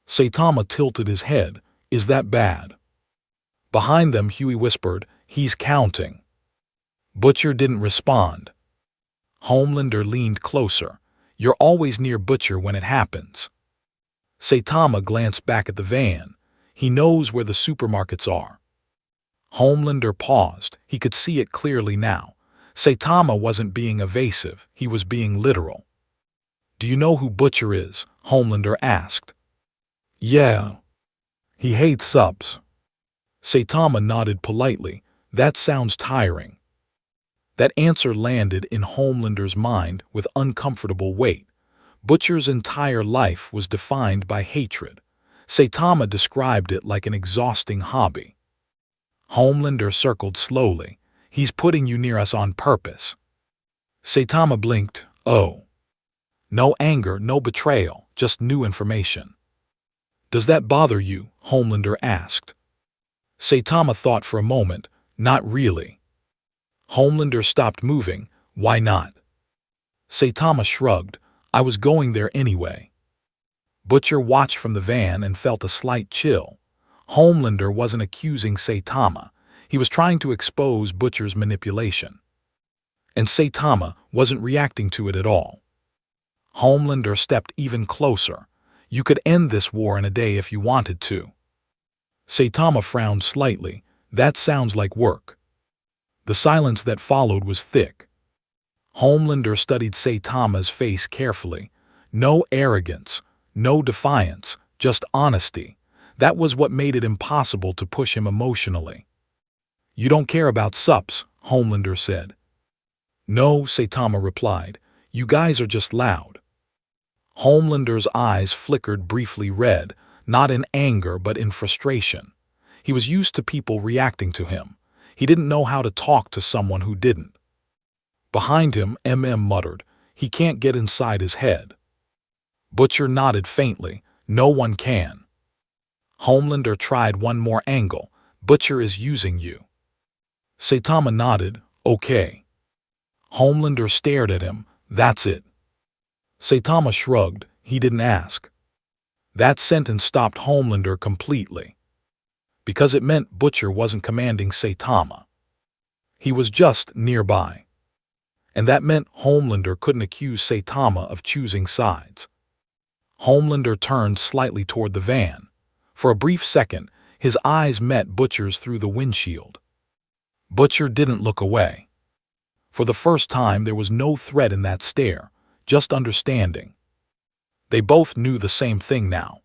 Saitama tilted his head. Is that bad? Behind them, Huey whispered, he's counting. Butcher didn't respond. Homelander leaned closer. You're always near Butcher when it happens. Saitama glanced back at the van. He knows where the supermarkets are. Homelander paused. He could see it clearly now. Saitama wasn't being evasive. He was being literal. Do you know who Butcher is? Homelander asked. Yeah. He hates Supes. Saitama nodded politely. That sounds tiring. That answer landed in Homelander's mind with uncomfortable weight. Butcher's entire life was defined by hatred. Saitama described it like an exhausting hobby. Homelander circled slowly. He's putting you near us on purpose. Saitama blinked. Oh. No anger, no betrayal, just new information. Does that bother you? Homelander asked. Saitama thought for a moment. Not really. Homelander stopped moving. Why not? Saitama shrugged. I was going there anyway. Butcher watched from the van and felt a slight chill. Homelander wasn't accusing Saitama. He was trying to expose Butcher's manipulation. And Saitama wasn't reacting to it at all. Homelander stepped even closer. You could end this war in a day if you wanted to. Saitama frowned slightly. That sounds like work. The silence that followed was thick. Homelander studied Saitama's face carefully. No arrogance, no defiance, just honesty. That was what made it impossible to push him emotionally. You don't care about Supes, Homelander said. No, Saitama replied. You guys are just loud. Homelander's eyes flickered briefly red, not in anger but in frustration. He was used to people reacting to him. He didn't know how to talk to someone who didn't. Behind him, MM muttered, he can't get inside his head. Butcher nodded faintly. No one can. Homelander tried one more angle. Butcher is using you. Saitama nodded. Okay. Homelander stared at him. That's it. Saitama shrugged. He didn't ask. That sentence stopped Homelander completely. Because it meant Butcher wasn't commanding Saitama. He was just nearby. And that meant Homelander couldn't accuse Saitama of choosing sides. Homelander turned slightly toward the van. For a brief second, his eyes met Butcher's through the windshield. Butcher didn't look away. For the first time, there was no threat in that stare, just understanding. They both knew the same thing now.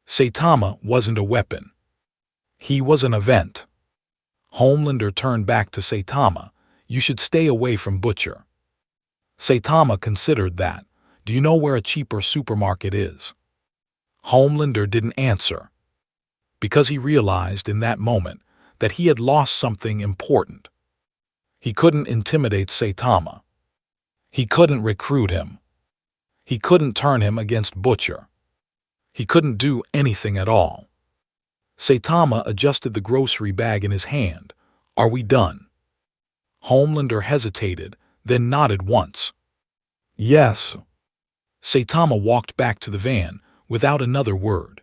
Saitama wasn't a weapon. He was an event. Homelander turned back to Saitama. You should stay away from Butcher. Saitama considered that. Do you know where a cheaper supermarket is? Homelander didn't answer. Because he realized in that moment that he had lost something important. He couldn't intimidate Saitama. He couldn't recruit him. He couldn't turn him against Butcher. He couldn't do anything at all. Saitama adjusted the grocery bag in his hand. Are we done? Homelander hesitated, then nodded once. Yes. Saitama walked back to the van without another word.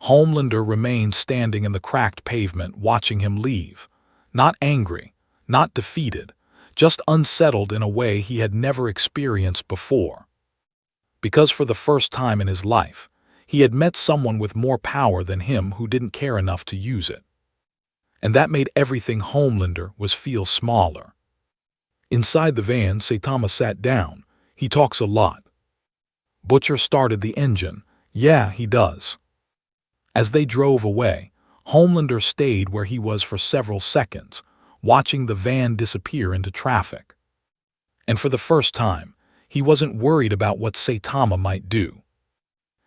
Homelander remained standing in the cracked pavement watching him leave. Not angry, not defeated, just unsettled in a way he had never experienced before. Because for the first time in his life, he had met someone with more power than him who didn't care enough to use it. And that made everything Homelander was feel smaller. Inside the van, Saitama sat down. He talks a lot. Butcher started the engine. Yeah, he does. As they drove away, Homelander stayed where he was for several seconds, watching the van disappear into traffic. And for the first time, he wasn't worried about what Saitama might do.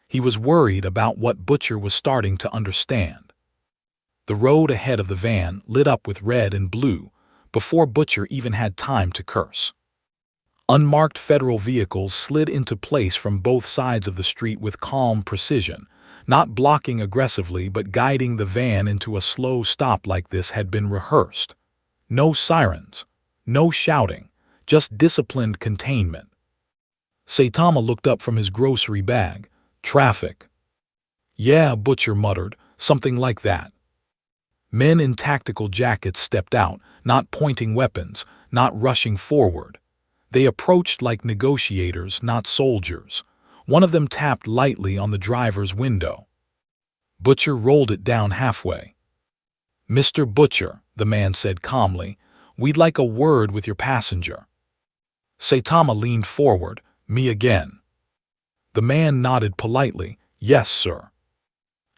He was worried about what Butcher was starting to understand. The road ahead of the van lit up with red and blue before Butcher even had time to curse. Unmarked federal vehicles slid into place from both sides of the street with calm precision, not blocking aggressively but guiding the van into a slow stop. Like this had been rehearsed. No sirens, no shouting, just disciplined containment. Saitama looked up from his grocery bag. Traffic. Yeah, Butcher muttered, something like that. Men in tactical jackets stepped out, not pointing weapons, not rushing forward. They approached like negotiators, not soldiers. One of them tapped lightly on the driver's window. Butcher rolled it down halfway. "Mr. Butcher," the man said calmly, "we'd like a word with your passenger." Saitama leaned forward. "Me again." The man nodded politely. "Yes, sir."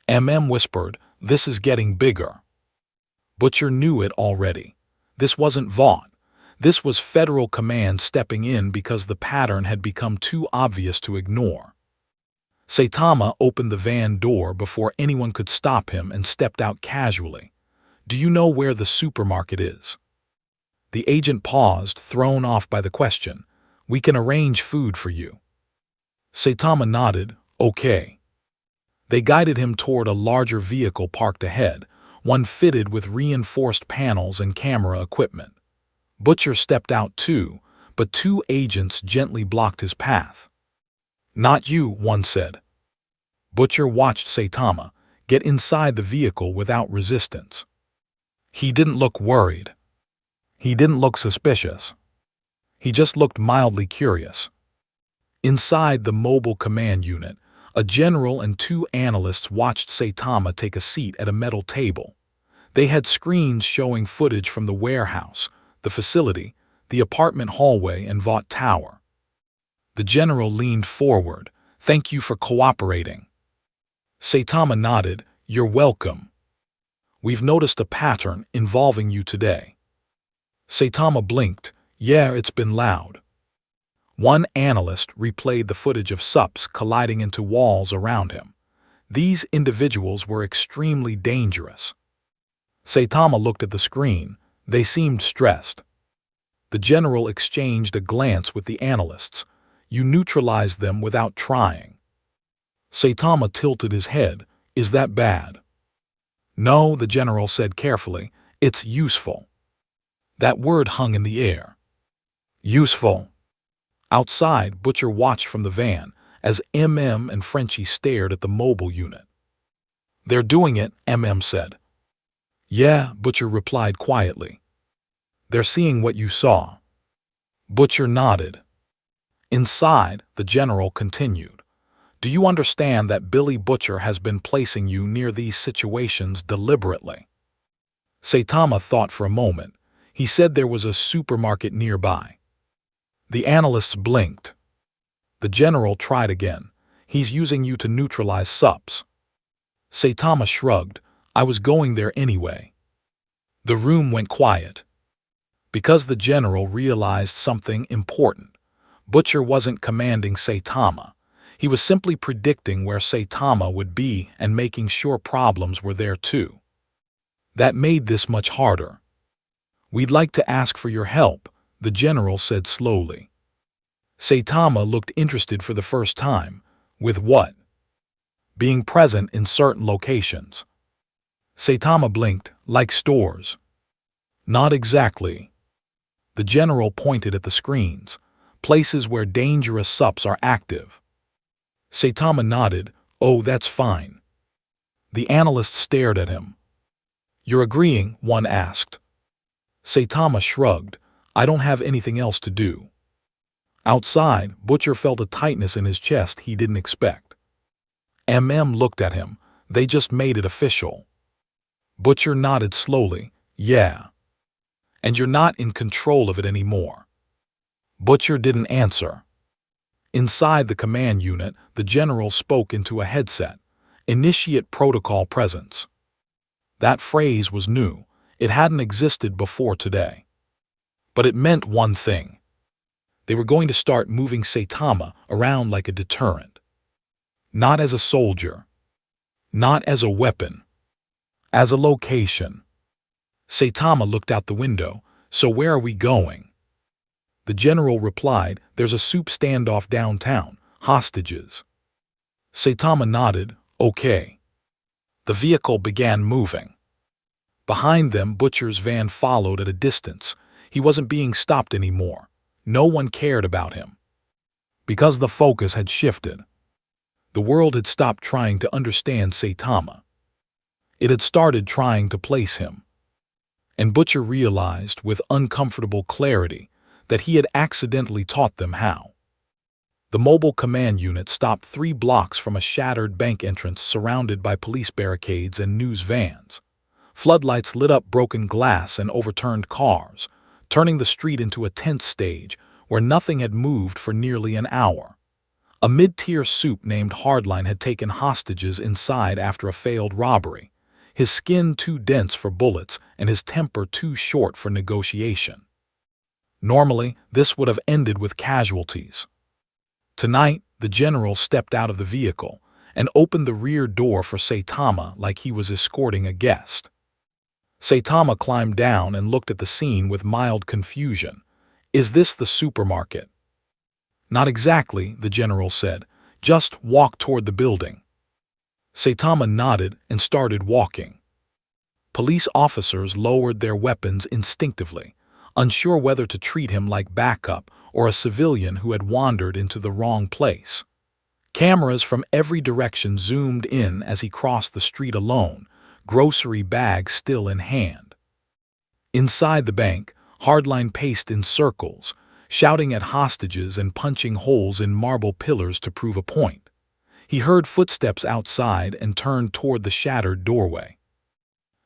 Whispered, "This is getting bigger." Butcher knew it already. This wasn't Vought. This was Federal Command stepping in because the pattern had become too obvious to ignore. Saitama opened the van door before anyone could stop him and stepped out casually. "Do you know where the supermarket is?" The agent paused, thrown off by the question. "We can arrange food for you." Saitama nodded. "Okay." They guided him toward a larger vehicle parked ahead, one fitted with reinforced panels and camera equipment. Butcher stepped out too, but two agents gently blocked his path. "Not you," one said. Butcher watched Saitama get inside the vehicle without resistance. He didn't look worried. He didn't look suspicious. He just looked mildly curious. Inside the mobile command unit, a general and two analysts watched Saitama take a seat at a metal table. They had screens showing footage from the warehouse, the facility, the apartment hallway, and Vought Tower. The general leaned forward. "Thank you for cooperating." Saitama nodded. "You're welcome. We've noticed a pattern involving you today." Saitama blinked. "Yeah, it's been loud." One analyst replayed the footage of Supes colliding into walls around him. These individuals were extremely dangerous. Saitama looked at the screen. They seemed stressed. The general exchanged a glance with the analysts. "You neutralized them without trying." Saitama tilted his head. "Is that bad?" "No," the general said carefully. "It's useful." That word hung in the air. Useful. Outside, Butcher watched from the van as and Frenchie stared at the mobile unit. "They're doing it," said. "Yeah," Butcher replied quietly. "They're seeing what you saw." Butcher nodded. Inside, the general continued. "Do you understand that Billy Butcher has been placing you near these situations deliberately?" Saitama thought for a moment. He said there was a supermarket nearby. The analysts blinked. The general tried again. "He's using you to neutralize Supes." Saitama shrugged. "I was going there anyway." The room went quiet. Because the general realized something important. Butcher wasn't commanding Saitama. He was simply predicting where Saitama would be and making sure problems were there too. That made this much harder. "We'd like to ask for your help," the general said slowly. Saitama looked interested for the first time. "With what?" "Being present in certain locations." Saitama blinked. "Like stores?" "Not exactly." The general pointed at the screens. "Places where dangerous Supes are active." Saitama nodded. "Oh, that's fine." The analyst stared at him. "You're agreeing?" one asked. Saitama shrugged. "I don't have anything else to do." Outside, Butcher felt a tightness in his chest he didn't expect. Looked at him. "They just made it official." Butcher nodded slowly. "Yeah." "And you're not in control of it anymore." Butcher didn't answer. Inside the command unit, the general spoke into a headset. "Initiate protocol presence." That phrase was new. It hadn't existed before today. But it meant one thing. They were going to start moving Saitama around like a deterrent. Not as a soldier. Not as a weapon. As a location. Saitama looked out the window. "So where are we going?" The general replied, "There's a Supe standoff downtown. Hostages." Saitama nodded. "Okay." The vehicle began moving. Behind them, Butcher's van followed at a distance. He wasn't being stopped anymore. No one cared about him. Because the focus had shifted. The world had stopped trying to understand Saitama. It had started trying to place him. And Butcher realized with uncomfortable clarity that he had accidentally taught them how. The mobile command unit stopped 3 blocks from a shattered bank entrance surrounded by police barricades and news vans. Floodlights lit up broken glass and overturned cars, turning the street into a tense stage where nothing had moved for nearly an hour. A mid-tier Supe named Hardline had taken hostages inside after a failed robbery, his skin too dense for bullets and his temper too short for negotiation. Normally, this would have ended with casualties. Tonight, the general stepped out of the vehicle and opened the rear door for Saitama like he was escorting a guest. Saitama climbed down and looked at the scene with mild confusion. Is this the supermarket? Not exactly, the general said. Just walk toward the building. Saitama nodded and started walking. Police officers lowered their weapons instinctively, unsure whether to treat him like backup or a civilian who had wandered into the wrong place. Cameras from every direction zoomed in as he crossed the street alone, grocery bags still in hand. Inside the bank, Hardline paced in circles, shouting at hostages and punching holes in marble pillars to prove a point. He heard footsteps outside and turned toward the shattered doorway.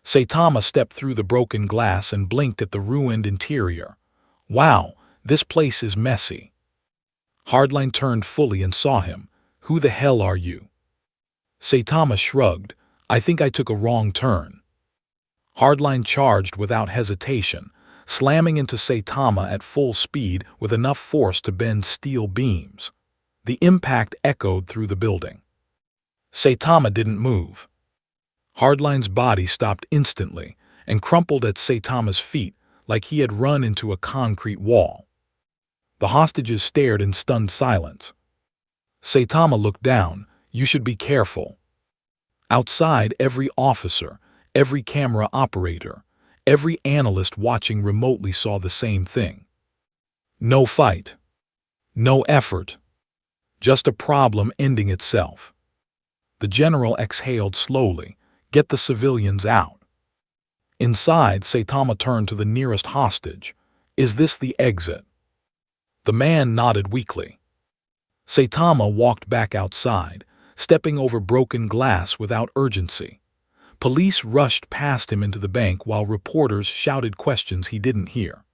Saitama stepped through the broken glass and blinked at the ruined interior. Wow, this place is messy. Hardline turned fully and saw him. Who the hell are you? Saitama shrugged. I think I took a wrong turn. Hardline charged without hesitation, slamming into Saitama at full speed with enough force to bend steel beams. The impact echoed through the building. Saitama didn't move. Hardline's body stopped instantly and crumpled at Saitama's feet like he had run into a concrete wall. The hostages stared in stunned silence. Saitama looked down. You should be careful. Outside, every officer, every camera operator, every analyst watching remotely saw the same thing. No fight. No effort. Just a problem ending itself. The general exhaled slowly. Get the civilians out. Inside, Saitama turned to the nearest hostage. Is this the exit? The man nodded weakly. Saitama walked back outside, stepping over broken glass without urgency. Police rushed past him into the bank while reporters shouted questions he didn't hear.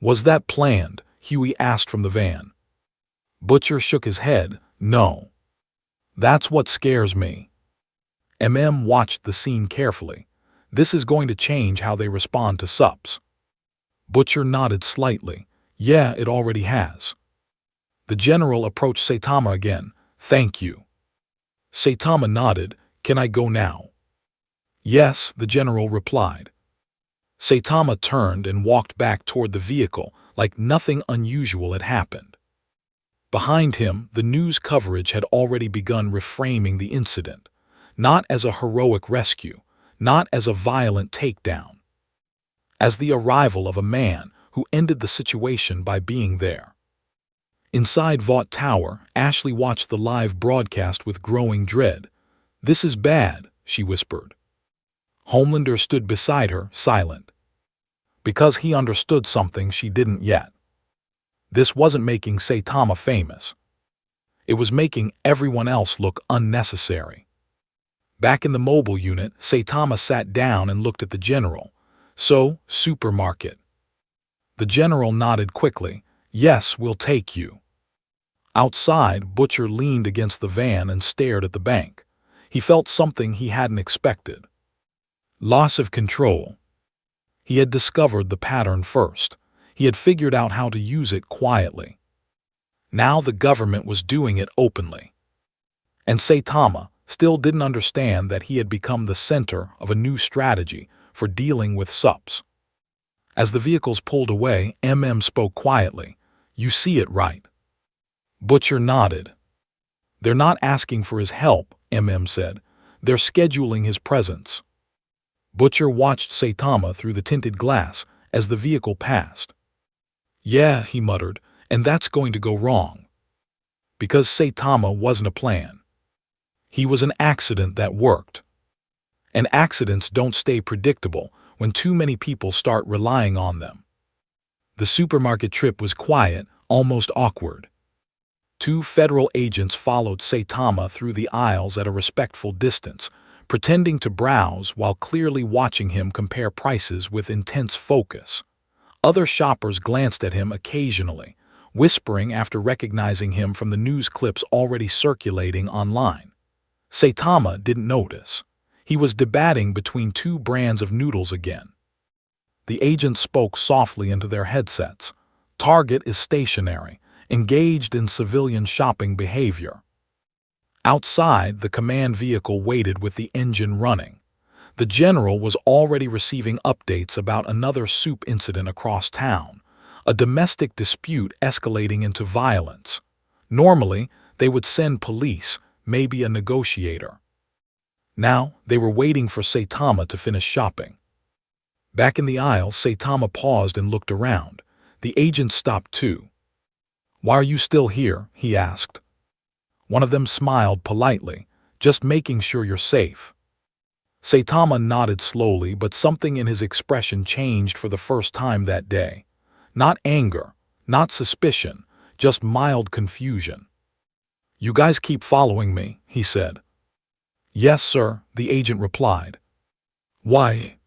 Was that planned? Huey asked from the van. Butcher shook his head. No. That's what scares me. Watched the scene carefully. This is going to change how they respond to Supes. Butcher nodded slightly. Yeah, it already has. The general approached Saitama again. Thank you. Saitama nodded. Can I go now? Yes, the general replied. Saitama turned and walked back toward the vehicle like nothing unusual had happened. Behind him, the news coverage had already begun reframing the incident, not as a heroic rescue, not as a violent takedown, as the arrival of a man who ended the situation by being there. Inside Vought Tower, Ashley watched the live broadcast with growing dread. This is bad, she whispered. Homelander stood beside her, silent. Because he understood something she didn't yet. This wasn't making Saitama famous. It was making everyone else look unnecessary. Back in the mobile unit, Saitama sat down and looked at the general. So, supermarket. The general nodded quickly. Yes, we'll take you. Outside, Butcher leaned against the van and stared at the bank. He felt something he hadn't expected. Loss of control. He had discovered the pattern first. He had figured out how to use it quietly. Now the government was doing it openly. And Saitama still didn't understand that he had become the center of a new strategy for dealing with Supes. As the vehicles pulled away, spoke quietly. You see it, right? Butcher nodded. They're not asking for his help, said. They're scheduling his presence. Butcher watched Saitama through the tinted glass as the vehicle passed. Yeah, he muttered, and that's going to go wrong. Because Saitama wasn't a plan. He was an accident that worked. And accidents don't stay predictable when too many people start relying on them. The supermarket trip was quiet, almost awkward. 2 federal agents followed Saitama through the aisles at a respectful distance, pretending to browse while clearly watching him compare prices with intense focus. Other shoppers glanced at him occasionally, whispering after recognizing him from the news clips already circulating online. Saitama didn't notice. He was debating between 2 brands of noodles again. The agent spoke softly into their headsets. Target is stationary, engaged in civilian shopping behavior. Outside, the command vehicle waited with the engine running. The general was already receiving updates about another Supe incident across town, a domestic dispute escalating into violence. Normally, they would send police, maybe a negotiator. Now, they were waiting for Saitama to finish shopping. Back in the aisle, Saitama paused and looked around. The agent stopped too. "Why are you still here?" he asked. One of them smiled politely, "Just making sure you're safe." Saitama nodded slowly, but something in his expression changed for the first time that day. Not anger, not suspicion, just mild confusion. "You guys keep following me," he said. "Yes, sir," the agent replied. "Why?"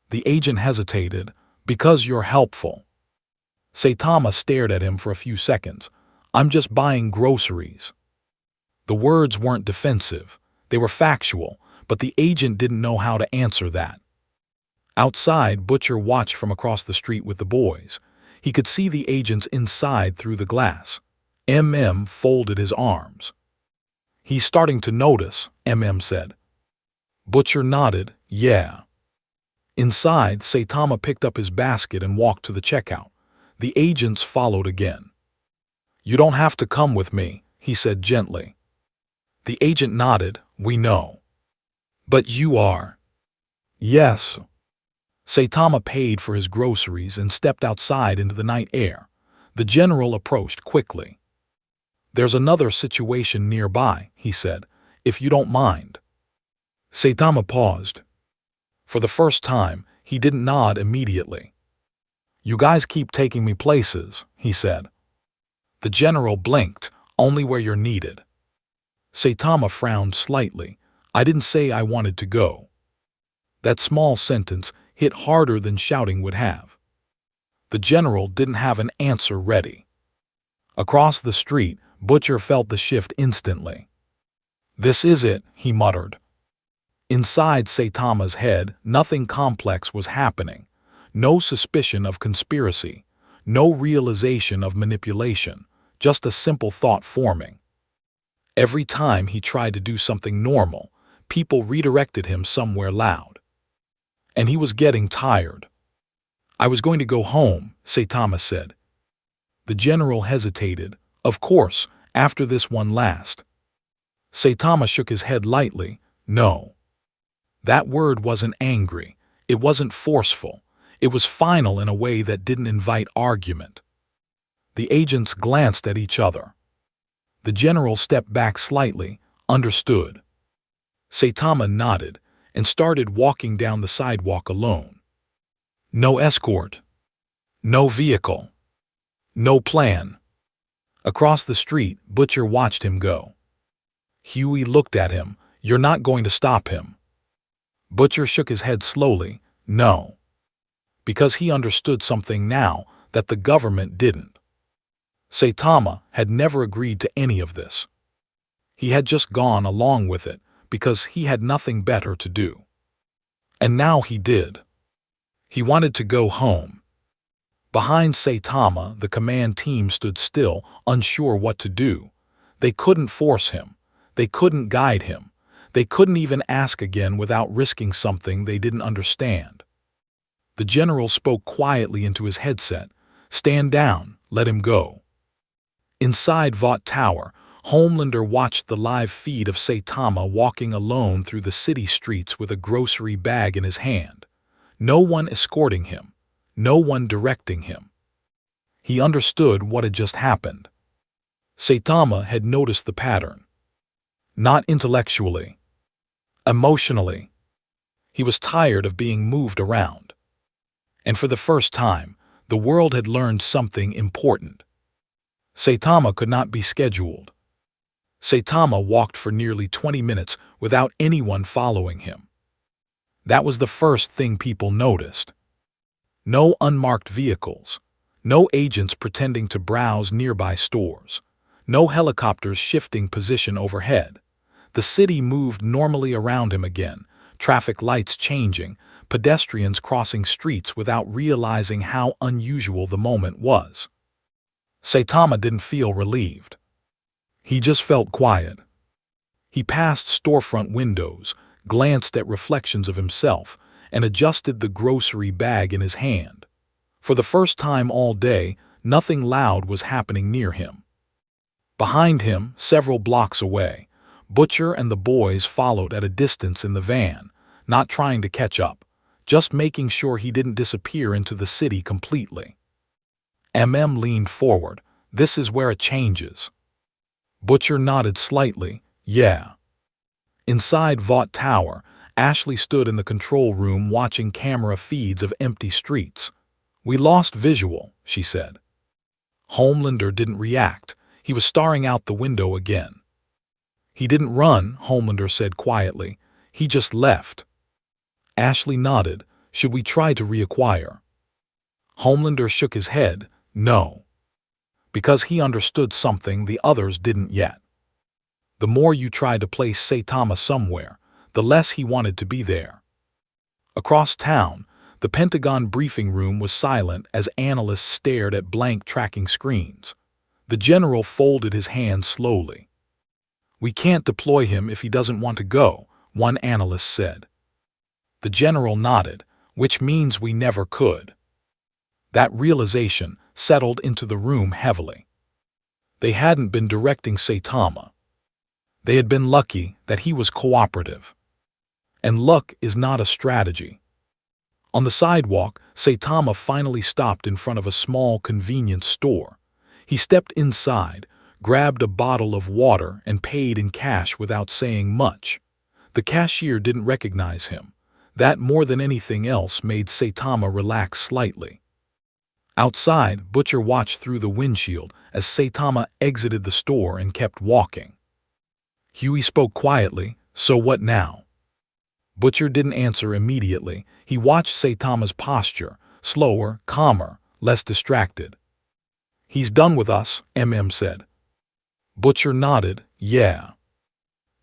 The agent hesitated. "Because you're helpful." Saitama stared at him for a few seconds. "I'm just buying groceries." The words weren't defensive. They were factual, but the agent didn't know how to answer that. Outside, Butcher watched from across the street with the boys. He could see the agents inside through the glass. Folded his arms. "He's starting to notice," said. Butcher nodded, "Yeah." Inside, Saitama picked up his basket and walked to the checkout. The agents followed again. "You don't have to come with me," he said gently. The agent nodded, "We know." "But you are." "Yes." Saitama paid for his groceries and stepped outside into the night air. The general approached quickly. "There's another situation nearby," he said, "if you don't mind." Saitama paused. For the first time, he didn't nod immediately. "You guys keep taking me places," he said. The general blinked, "Only where you're needed." Saitama frowned slightly. "I didn't say I wanted to go." That small sentence hit harder than shouting would have. The general didn't have an answer ready. Across the street, Butcher felt the shift instantly. "This is it," he muttered. Inside Saitama's head, nothing complex was happening. No suspicion of conspiracy. No realization of manipulation. Just a simple thought forming. Every time he tried to do something normal, people redirected him somewhere loud. And he was getting tired. "I was going to go home," Saitama said. The general hesitated. "Of course, after this one last." Saitama shook his head lightly. "No." That word wasn't angry. It wasn't forceful. It was final in a way that didn't invite argument. The agents glanced at each other. The general stepped back slightly, understood. Saitama nodded and started walking down the sidewalk alone. No escort. No vehicle. No plan. Across the street, Butcher watched him go. Huey looked at him. "You're not going to stop him." Butcher shook his head slowly. "No." Because he understood something now that the government didn't. Saitama had never agreed to any of this. He had just gone along with it because he had nothing better to do. And now he did. He wanted to go home. Behind Saitama, the command team stood still, unsure what to do. They couldn't force him. They couldn't guide him. They couldn't even ask again without risking something they didn't understand. The general spoke quietly into his headset. "Stand down, let him go." Inside Vought Tower, Homelander watched the live feed of Saitama walking alone through the city streets with a grocery bag in his hand. No one escorting him. No one directing him. He understood what had just happened. Saitama had noticed the pattern. Not intellectually. Emotionally. He was tired of being moved around. And for the first time, the world had learned something important. Saitama could not be scheduled. Saitama walked for nearly 20 minutes without anyone following him. That was the first thing people noticed. No unmarked vehicles. No agents pretending to browse nearby stores. No helicopters shifting position overhead. The city moved normally around him again, traffic lights changing, pedestrians crossing streets without realizing how unusual the moment was. Saitama didn't feel relieved. He just felt quiet. He passed storefront windows, glanced at reflections of himself, and adjusted the grocery bag in his hand. For the first time all day, nothing loud was happening near him. Behind him, several blocks away, Butcher and the boys followed at a distance in the van, not trying to catch up, just making sure he didn't disappear into the city completely. Leaned forward. This is where it changes. Butcher nodded slightly. Yeah. Inside Vought Tower, Ashley stood in the control room watching camera feeds of empty streets. We lost visual, she said. Homelander didn't react. He was staring out the window again. He didn't run, Homelander said quietly. He just left. Ashley nodded. Should we try to reacquire? Homelander shook his head. No. Because he understood something the others didn't yet. The more you tried to place Saitama somewhere, the less he wanted to be there. Across town, the Pentagon briefing room was silent as analysts stared at blank tracking screens. The general folded his hands slowly. We can't deploy him if he doesn't want to go, one analyst said. The general nodded, which means we never could. That realization settled into the room heavily. They hadn't been directing Saitama. They had been lucky that he was cooperative. And luck is not a strategy. On the sidewalk, Saitama finally stopped in front of a small convenience store. He stepped inside, grabbed a bottle of water and paid in cash without saying much. The cashier didn't recognize him. That more than anything else made Saitama relax slightly. Outside, Butcher watched through the windshield as Saitama exited the store and kept walking. Huey spoke quietly, so what now? Butcher didn't answer immediately. He watched Saitama's posture, slower, calmer, less distracted. He's done with us, said. Butcher nodded, yeah.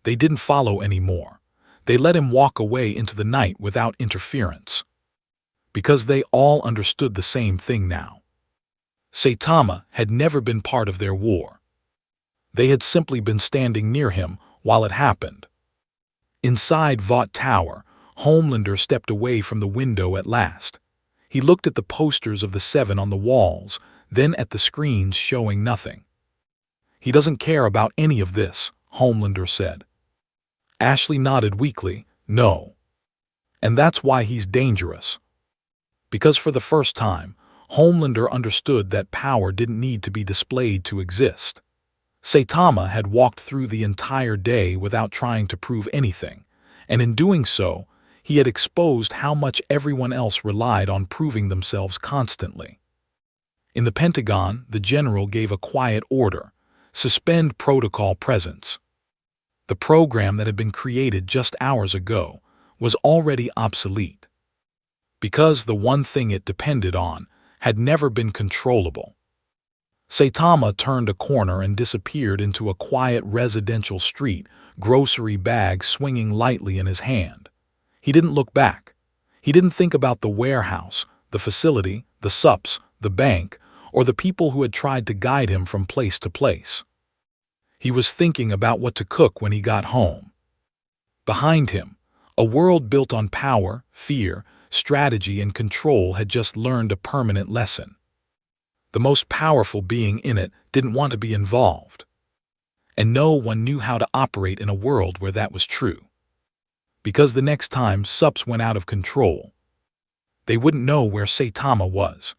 They didn't follow anymore. They let him walk away into the night without interference. Because they all understood the same thing now. Saitama had never been part of their war. They had simply been standing near him while it happened. Inside Vought Tower, Homelander stepped away from the window at last. He looked at the posters of the Seven on the walls, then at the screens showing nothing. He doesn't care about any of this, Homelander said. Ashley nodded weakly, no. And that's why he's dangerous. Because for the first time, Homelander understood that power didn't need to be displayed to exist. Saitama had walked through the entire day without trying to prove anything, and in doing so, he had exposed how much everyone else relied on proving themselves constantly. In the Pentagon, the general gave a quiet order: suspend protocol presence. The program that had been created just hours ago was already obsolete. Because the one thing it depended on had never been controllable. Saitama turned a corner and disappeared into a quiet residential street, grocery bag swinging lightly in his hand. He didn't look back. He didn't think about the warehouse, the facility, the Supes, the bank, or the people who had tried to guide him from place to place. He was thinking about what to cook when he got home. Behind him, a world built on power, fear, strategy, and control had just learned a permanent lesson. The most powerful being in it didn't want to be involved. And no one knew how to operate in a world where that was true. Because the next time Supes went out of control, they wouldn't know where Saitama was.